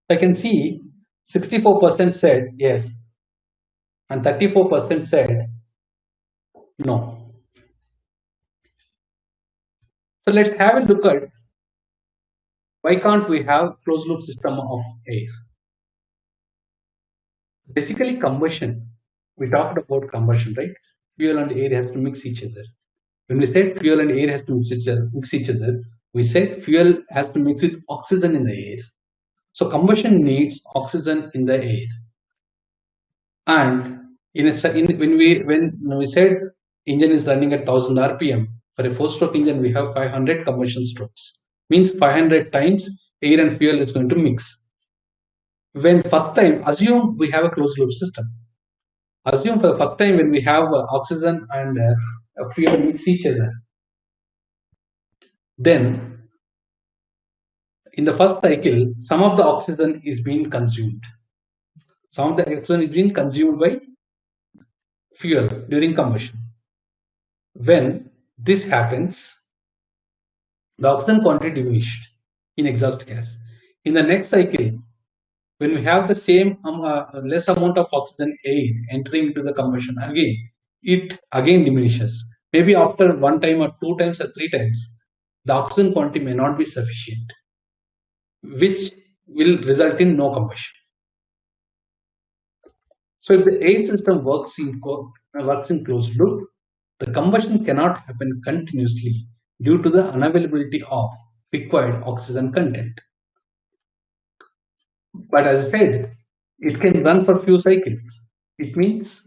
I can see 64% said yes and 34% said no. So let's have a look at why can't we have closed loop system of air? Basically combustion. We talked about combustion, right? Fuel and air has to mix each other. When we said fuel and air has to mix each other, we said fuel has to mix with oxygen in the air. So combustion needs oxygen in the air. And when we said engine is running at 1000 rpm, for a 4-stroke engine we have 500 combustion strokes. Means 500 times air and fuel is going to mix. When first time, assume we have a closed loop system. Assume for the first time when we have oxygen and fuel mix each other, then in the first cycle, some of the oxygen is being consumed. Some of the oxygen is being consumed by fuel during combustion. When this happens, the oxygen quantity diminished in exhaust gas. In the next cycle, when we have the same less amount of oxygen air entering into the combustion, again it again diminishes. Maybe after one time or two times or three times, the oxygen quantity may not be sufficient, which will result in no combustion. So if the air system works in closed loop, the combustion cannot happen continuously due to the unavailability of required oxygen content. But as I said, it can run for few cycles. It means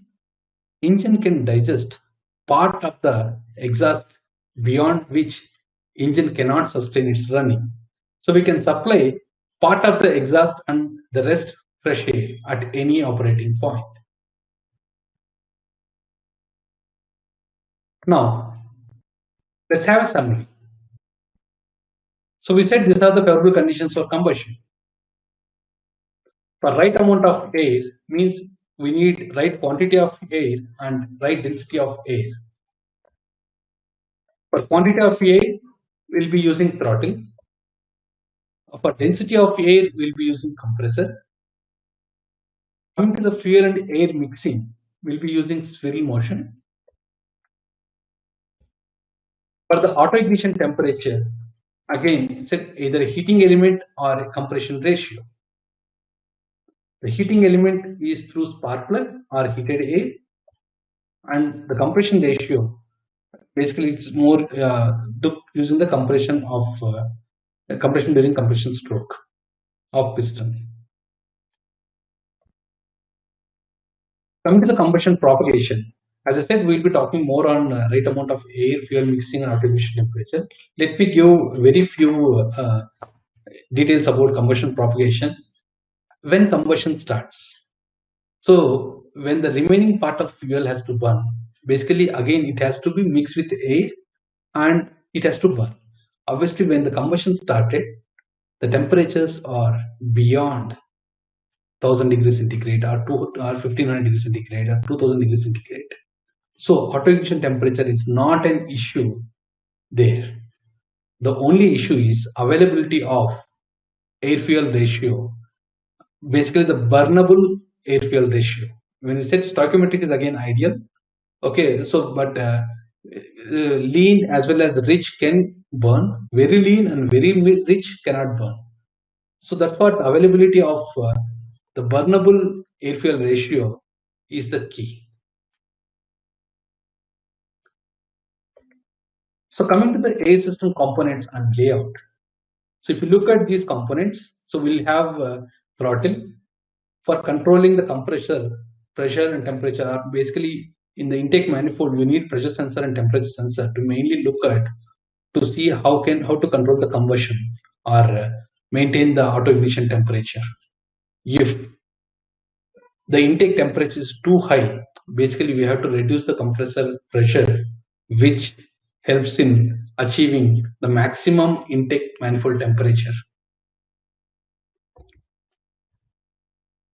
engine can digest part of the exhaust beyond which engine cannot sustain its running. So we can supply part of the exhaust and the rest fresh air at any operating point. Now, let's have a summary. So we said these are the favorable conditions for combustion. For right amount of air means we need right quantity of air and right density of air. For quantity of air, we'll be using throttle. For density of air, we'll be using compressor. Coming to the fuel and air mixing, we'll be using swirl motion. For the auto ignition temperature, again, it's either a heating element or a compression ratio. The heating element is through spark plug or heated air, and the compression ratio basically it's more using the compression of compression during compression stroke of piston. Coming to the combustion propagation, As I said, we'll be talking more on rate amount of air, fuel mixing, and automation temperature. Let me give very few details about combustion propagation. When combustion starts, so when the remaining part of fuel has to burn, basically again it has to be mixed with air and it has to burn. Obviously, when the combustion started, the temperatures are beyond 1000 degrees centigrade or 1500 degrees centigrade or 2000 degrees centigrade. So auto ignition temperature is not an issue there. The only issue is availability of air fuel ratio, basically the burnable air fuel ratio. When you said stoichiometric is again ideal, okay, so but lean as well as rich can burn, very lean and very rich cannot burn. So that's what availability of the burnable air fuel ratio is the key. So coming to the air system components and layout. So if you look at these components, so we'll have throttle for controlling the compressor, pressure and temperature. Are basically in the intake manifold, you need pressure sensor and temperature sensor to mainly look at to see how to control the combustion or maintain the auto ignition temperature. If the intake temperature is too high, basically we have to reduce the compressor pressure, which helps in achieving the maximum intake manifold temperature.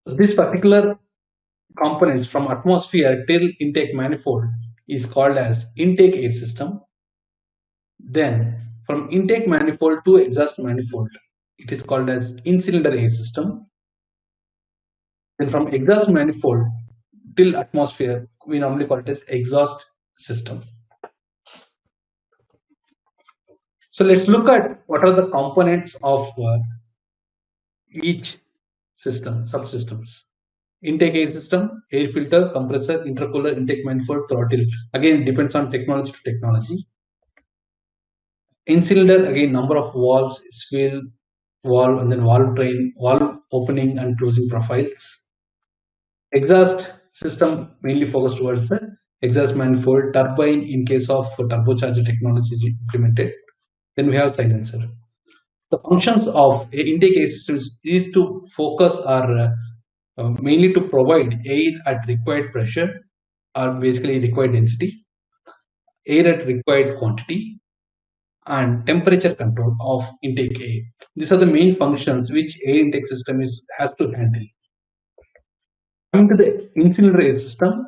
This particular components from atmosphere till intake manifold is called as intake air system. Then from intake manifold to exhaust manifold, it is called as in-cylinder air system. Then from exhaust manifold till atmosphere, we normally call it as exhaust system. So let's look at what are the components of each system, subsystems. Intake air system, air filter, compressor, intercooler, intake manifold, throttle. Again, it depends on technology to technology. In cylinder, again, number of valves, spill, valve, and then valve train, valve opening and closing profiles. Exhaust system mainly focused towards the exhaust manifold, turbine in case of turbocharger technology is implemented. Then we have silencer. The functions of intake air systems is to focus or mainly to provide air at required pressure or basically required density, air at required quantity, and temperature control of intake air. These are the main functions which air intake system has to handle. Coming to the in-cylinder air system,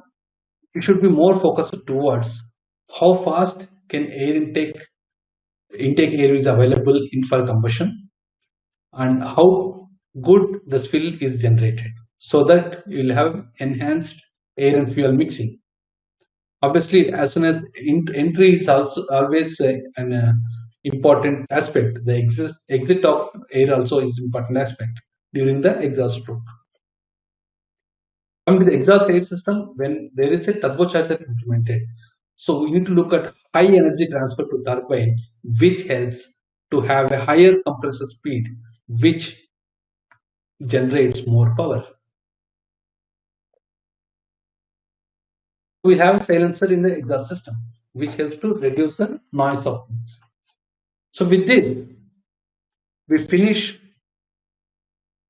it should be more focused towards how fast can intake air is available in for combustion and how good the spill is generated, so that you will have enhanced air and fuel mixing. Obviously, as soon as entry is also always an important aspect, the exit of air also is important aspect during the exhaust stroke. Coming to the exhaust air system, when there is a turbocharger implemented, so we need to look at high energy transfer to turbine, which helps to have a higher compressor speed, which generates more power. We have a silencer in the exhaust system, which helps to reduce the noise of things. So with this, we finish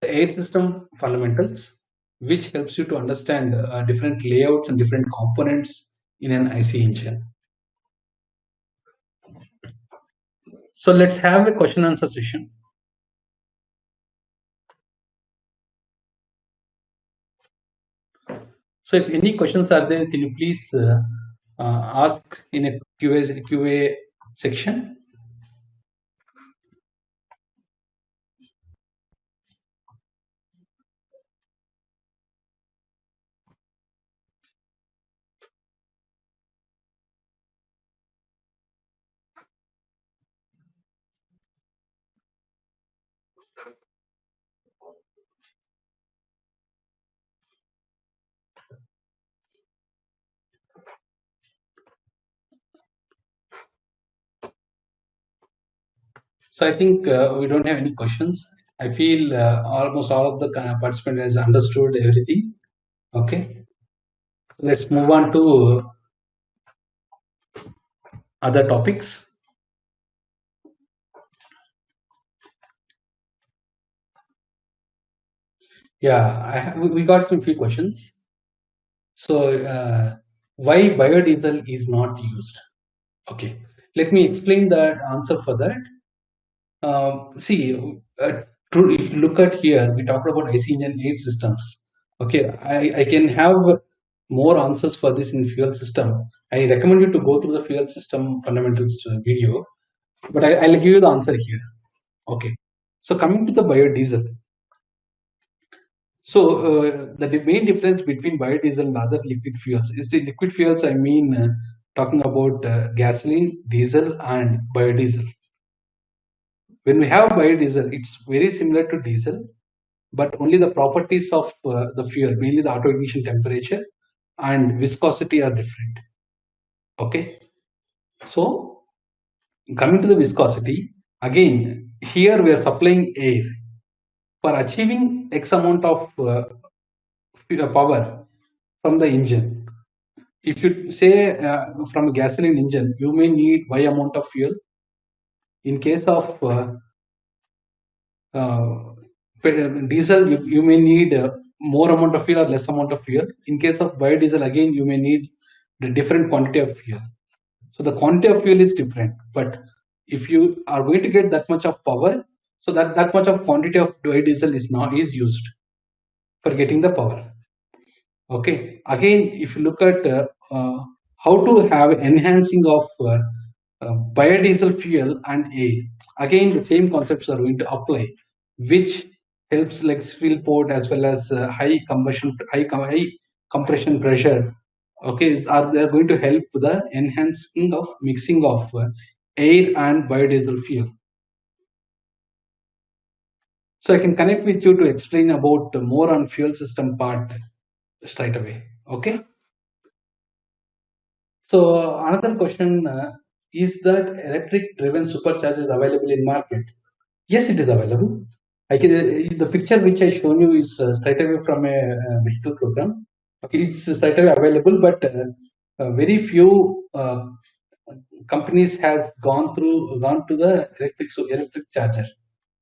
the air system fundamentals, which helps you to understand different layouts and different components in an IC engine. So let's have a question answer session. So if any questions are there, can you please ask in a QA section? So I think we don't have any questions. I feel almost all of the participants has understood everything. Okay, let's move on to other topics? Yeah, we got some few questions. So, why biodiesel is not used? Okay, let me explain the answer for that. See, if you look at here, we talked about IC engine air systems. Okay, I can have more answers for this in fuel system. I recommend you to go through the fuel system fundamentals video, but I'll give you the answer here. Okay, so coming to the biodiesel. So the main difference between biodiesel and other liquid fuels is the liquid fuels. I mean, talking about gasoline, diesel, and biodiesel. When we have biodiesel, it's very similar to diesel, but only the properties of the fuel, mainly the auto ignition temperature and viscosity, are different. Okay, so coming to the viscosity, again, here we are supplying air for achieving X amount of power from the engine. If you say from a gasoline engine, you may need Y amount of fuel. In case of uh, diesel, you may need more amount of fuel or less amount of fuel. In case of biodiesel, again, you may need the different quantity of fuel. So the quantity of fuel is different. But if you are going to get that much of power, so that much of quantity of biodiesel is used for getting the power. Okay. Again, if you look at how to have enhancing of biodiesel fuel and air, again the same concepts are going to apply, which helps like spill port as well as high compression pressure. Okay, are they are going to help the enhancing of mixing of air and biodiesel fuel. So I can connect with you to explain about more on fuel system part straight away. Okay. So another question is that electric driven superchargers available in market? Yes, it is available. I can, the picture which I shown you is straight away from a, vehicle program. Okay, it's straight away available, but very few companies have gone to the electric charger.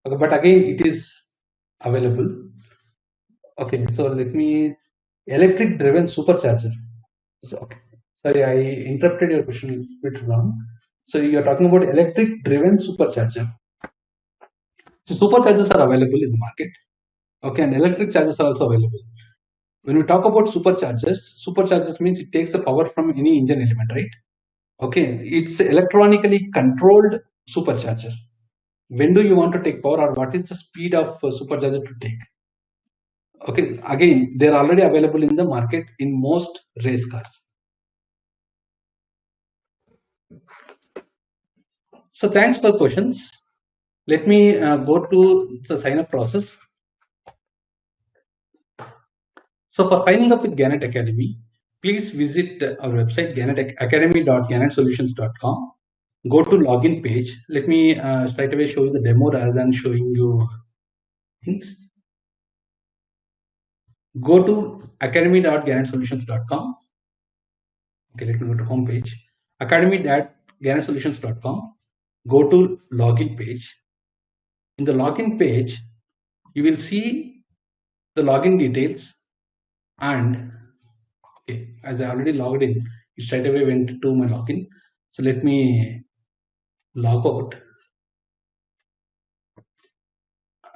Okay, but again, it is available. Okay, so let me electric driven supercharger. So, okay. Sorry, I interrupted your question a bit wrong. So you're talking about electric driven supercharger. So superchargers are available in the market. Okay, and electric chargers are also available. When we talk about superchargers means it takes the power from any engine element, right? Okay, it's electronically controlled supercharger. When do you want to take power, or what is the speed of supercharger to take? Okay, again, they're already available in the market in most race cars. So thanks for questions. Let me go to the sign up process. So for signing up with Gannett Academy, please visit our website gannettacademy.ganettsolutions.com. Go to login page. Let me straight away show you the demo rather than showing you things. Go to academy.ganettsolutions.com. Okay, let me go to home page. academy.ganettsolutions.com. Go to login page. In the login page, you will see the login details, and okay, as I already logged in, it straight away went to my login. So let me log out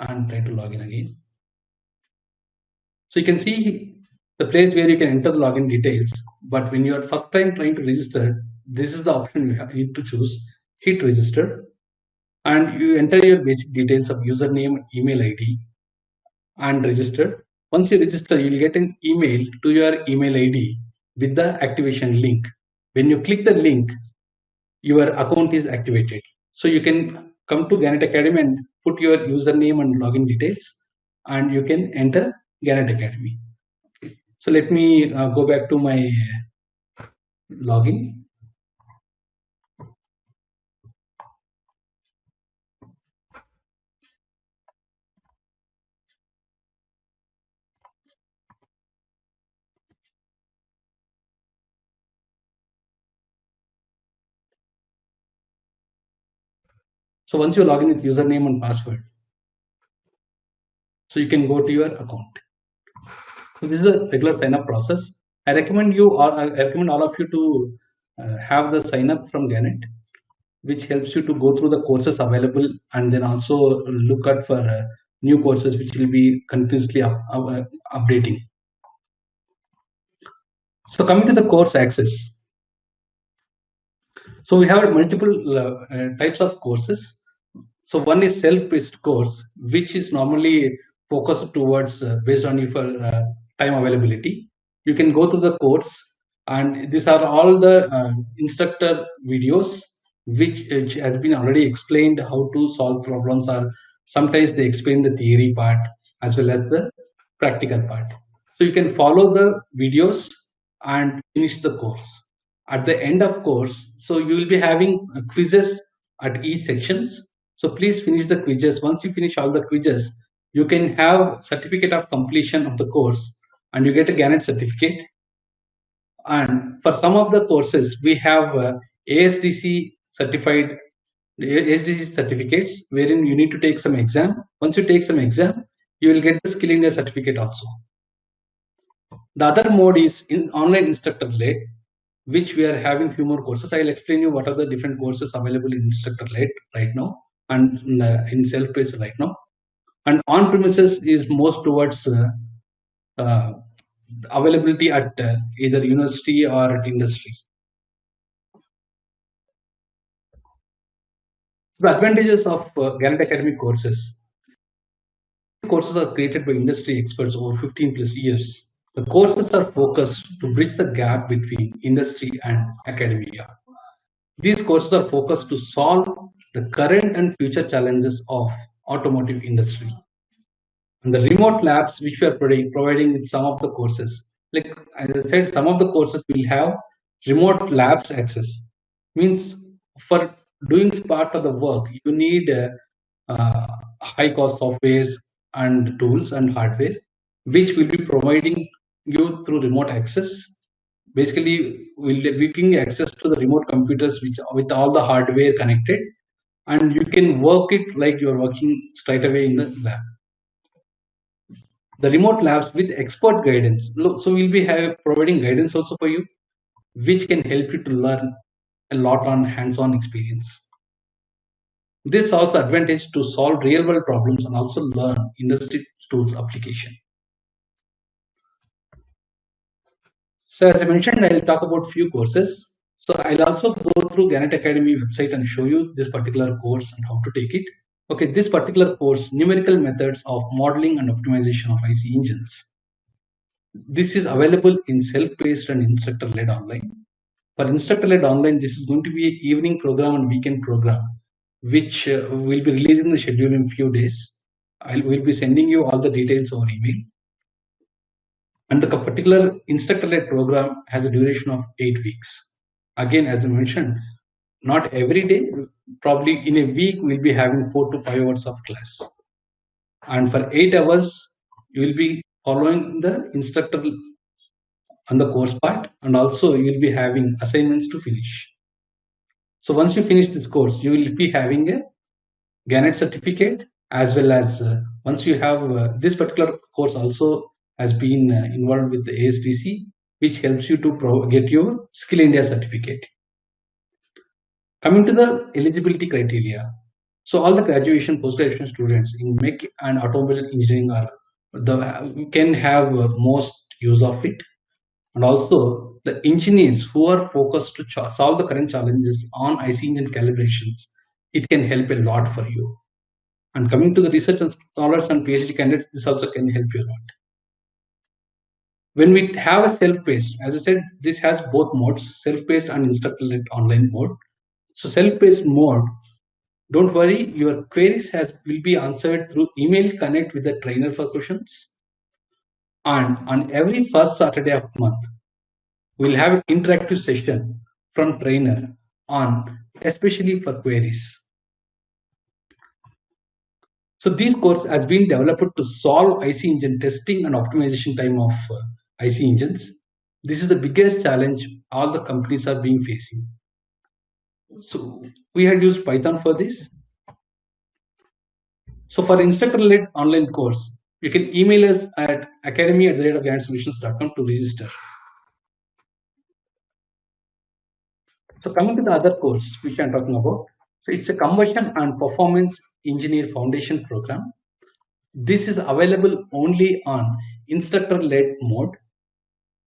and try to log in again. So you can see the place where you can enter the login details. But when you are first time trying to register, this is the option you need to choose. Hit register, and you enter your basic details of username, email ID, and register. Once you register, you will get an email to your email ID with the activation link. When you click the link, your account is activated. So you can come to Gannett Academy and put your username and login details, and you can enter Gannett Academy. So let me go back to my login. So once you log in with username and password, so you can go to your account. So this is a regular sign up process. I recommend you, or I recommend all of you to have the sign up from Gannett, which helps you to go through the courses available and then also look at for new courses which will be continuously updating. So coming to the course access. So we have multiple types of courses. So one is self-paced course, which is normally focused towards based on your time availability. You can go through the course, and these are all the instructor videos, which has been already explained how to solve problems. Or sometimes they explain the theory part as well as the practical part. So you can follow the videos and finish the course. At the end of course, so you will be having quizzes at each sections. So please finish the quizzes. Once you finish all the quizzes, you can have certificate of completion of the course and you get a Gannett certificate. And for some of the courses, we have ASDC certified ASDC certificates wherein you need to take some exam. Once you take some exam, you will get the Skill India certificate also. The other mode is in online instructor led, which we are having few more courses. I'll explain you what are the different courses available in instructor led right now and in self-paced right now. And on premises is most towards uh, availability at either university or at industry. The advantages of Gannett Academy courses. Courses are created by industry experts over 15 plus years. The courses are focused to bridge the gap between industry and academia. These courses are focused to solve the current and future challenges of automotive industry. And the remote labs which we are providing with some of the courses, like as I said, some of the courses will have remote labs access. Means for doing part of the work, you need high cost softwares and tools and hardware, which will be providing you through remote access. Basically, we'll be giving access to the remote computers which with all the hardware connected, and you can work it like you're working straight away in the lab. The remote labs with expert guidance. So we'll be providing guidance also for you, which can help you to learn a lot on hands-on experience. This also advantage to solve real-world problems and also learn industry tools application. So as I mentioned, I'll talk about few courses. So I'll also go through Gannett Academy website and show you this particular course and how to take it. Okay, this particular course, numerical methods of modeling and optimization of IC engines. This is available in self-paced and instructor-led online. For instructor-led online, this is going to be an evening program and weekend program, which will be releasing the schedule in few days. We'll be sending you all the details over email. And the particular instructor-led program has a duration of 8 weeks. Again, as I mentioned, not every day, probably in a week, we'll be having 4 to 5 hours of class. And for 8 hours, you will be following the instructor on the course part, and also you'll be having assignments to finish. So once you finish this course, you will be having a Gannett certificate, as well as once you have this particular course also has been involved with the ASDC, which helps you to get your Skill India certificate. Coming to the eligibility criteria. So all the graduation, post-graduation students in mech and automobile engineering can have most use of it. And also the engineers who are focused to solve the current challenges on IC engine calibrations, it can help a lot for you. And coming to the research and scholars and PhD candidates, this also can help you a lot. When we have a self-paced, as I said, this has both modes, self-paced and instructor-led online mode. So self-paced mode, don't worry, your queries will be answered through email connect with the trainer for questions. And on every first Saturday of the month, we'll have an interactive session from trainer on especially for queries. So this course has been developed to solve IC engine testing and optimization time of IC engines. This is the biggest challenge all the companies are being facing. So we had used Python for this. So for instructor-led online course, you can email us at academy@guidanceSolutions.com to register. So coming to the other course which I'm talking about, so it's a combustion and performance engineer foundation program. This is available only on instructor-led mode.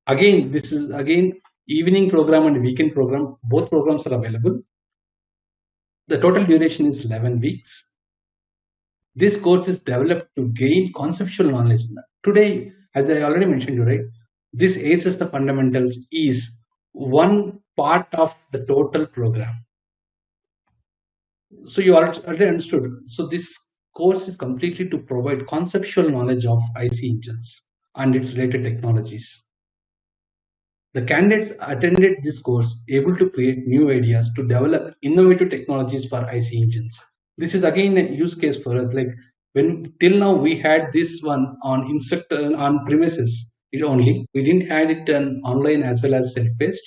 Again, this is again evening program and weekend program. Both programs are available. The total duration is 11 weeks. This course is developed to gain conceptual knowledge. Today, as I already mentioned you, right, this 8 system fundamentals is one part of the total program. So you already understood. So this course is completely to provide conceptual knowledge of IC engines and its related technologies. The candidates attended this course able to create new ideas to develop innovative technologies for IC engines. This is again a use case for us. Like when till now we had this one on instructor on premises it only. We didn't had it online as well as self-paced.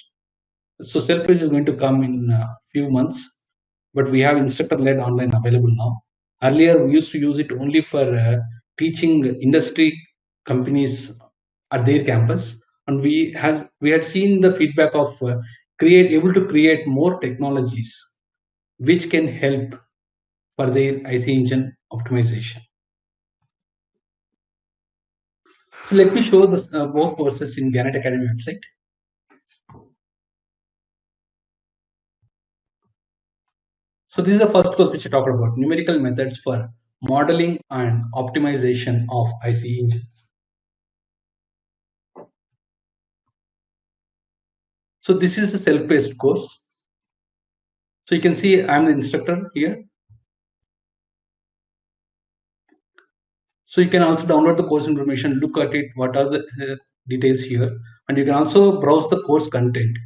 So self-paced is going to come in a few months, but we have instructor-led online available now. Earlier we used to use it only for teaching industry companies at their campus, and we had seen the feedback of able to create more technologies which can help for their IC engine optimization. So let me show this both courses in Gannett Academy website. So this is the first course which I talked about, numerical methods for modeling and optimization of IC engines. So this is a self-paced course. So you can see I'm the instructor here. So you can also download the course information, look at it, what are the details here, and you can also browse the course content.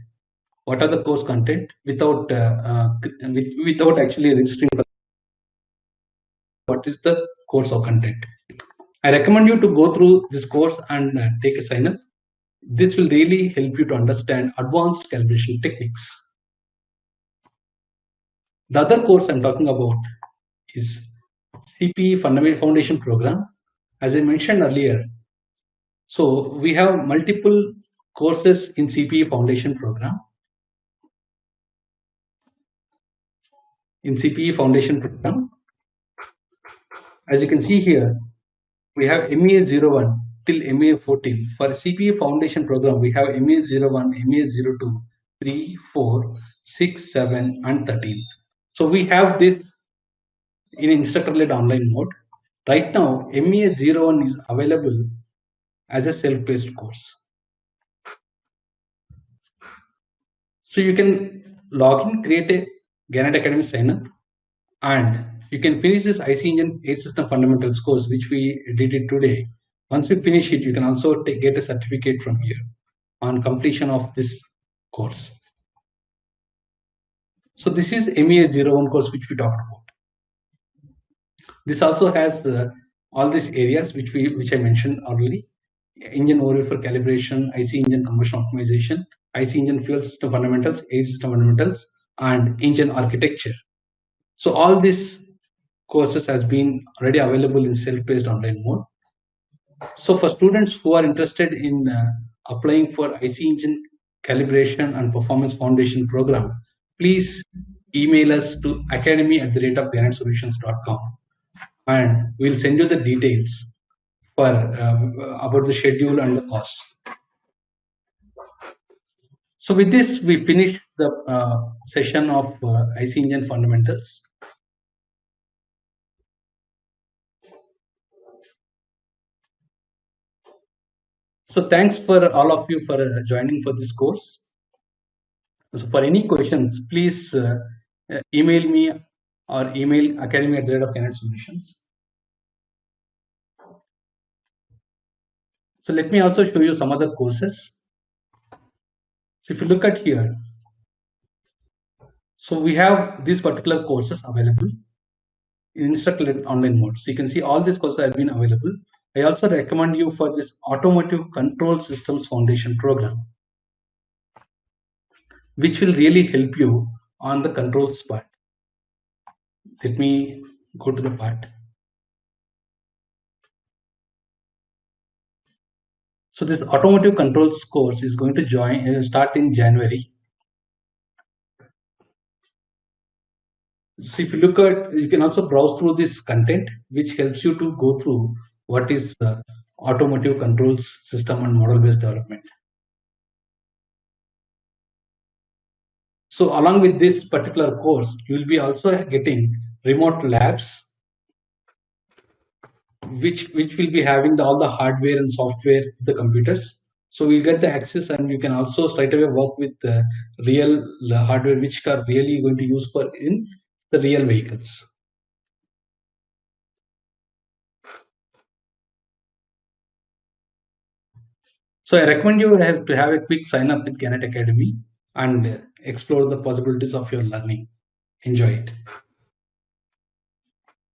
What are the course content without without actually registering? What is the course or content? I recommend you to go through this course and take a sign up. This will really help you to understand advanced calibration techniques. The other course I'm talking about is CPE Fundamental Foundation Program. As I mentioned earlier, so we have multiple courses in CPE Foundation Program. In CPE Foundation Program, as you can see here, we have MEA 01 till MEA 14. For CPE Foundation Program, we have MEA 01, MEA 02, 3, 4, 6, 7, and 13. So we have this in instructor-led online mode. Right now, MEA 01 is available as a self-paced course. So you can log in, create a Gannett Academy sign up, and you can finish this IC Engine 8 System Fundamentals course, which we did it today. Once you finish it, you can also get a certificate from here on completion of this course. So this is MEA 01 course which we talked about. This also has all these areas which I mentioned already: engine overview for calibration, IC engine combustion optimization, IC engine fuel system fundamentals, A system fundamentals, and engine architecture. So all these courses has been already available in self-paced online mode. So for students who are interested in applying for IC engine calibration and performance foundation program, please email us to academy@guidanceSolutions.com, and we'll send you the details for about the schedule and the costs. So with this, we finish the session of IC engine fundamentals. So thanks for all of you for joining for this course. So for any questions, please email me or email academy@guidanceSolutions. So let me also show you some other courses. So if you look at here, so we have these particular courses available in instructor online mode. So you can see all these courses have been available. I also recommend you for this Automotive Control Systems Foundation program, which will really help you on the controls part. Let me go to the part. So this automotive controls course is going to start in January. So if you look at, you can also browse through this content, which helps you to go through what is automotive controls system and model based development. So along with this particular course, you will be also getting remote labs, which will be having all the hardware and software of the computers. So we'll get the access, and you can also straight away work with the real hardware, which are really going to use for in the real vehicles. So I recommend you to have a quick sign up with Gannett Academy and explore the possibilities of your learning. Enjoy it.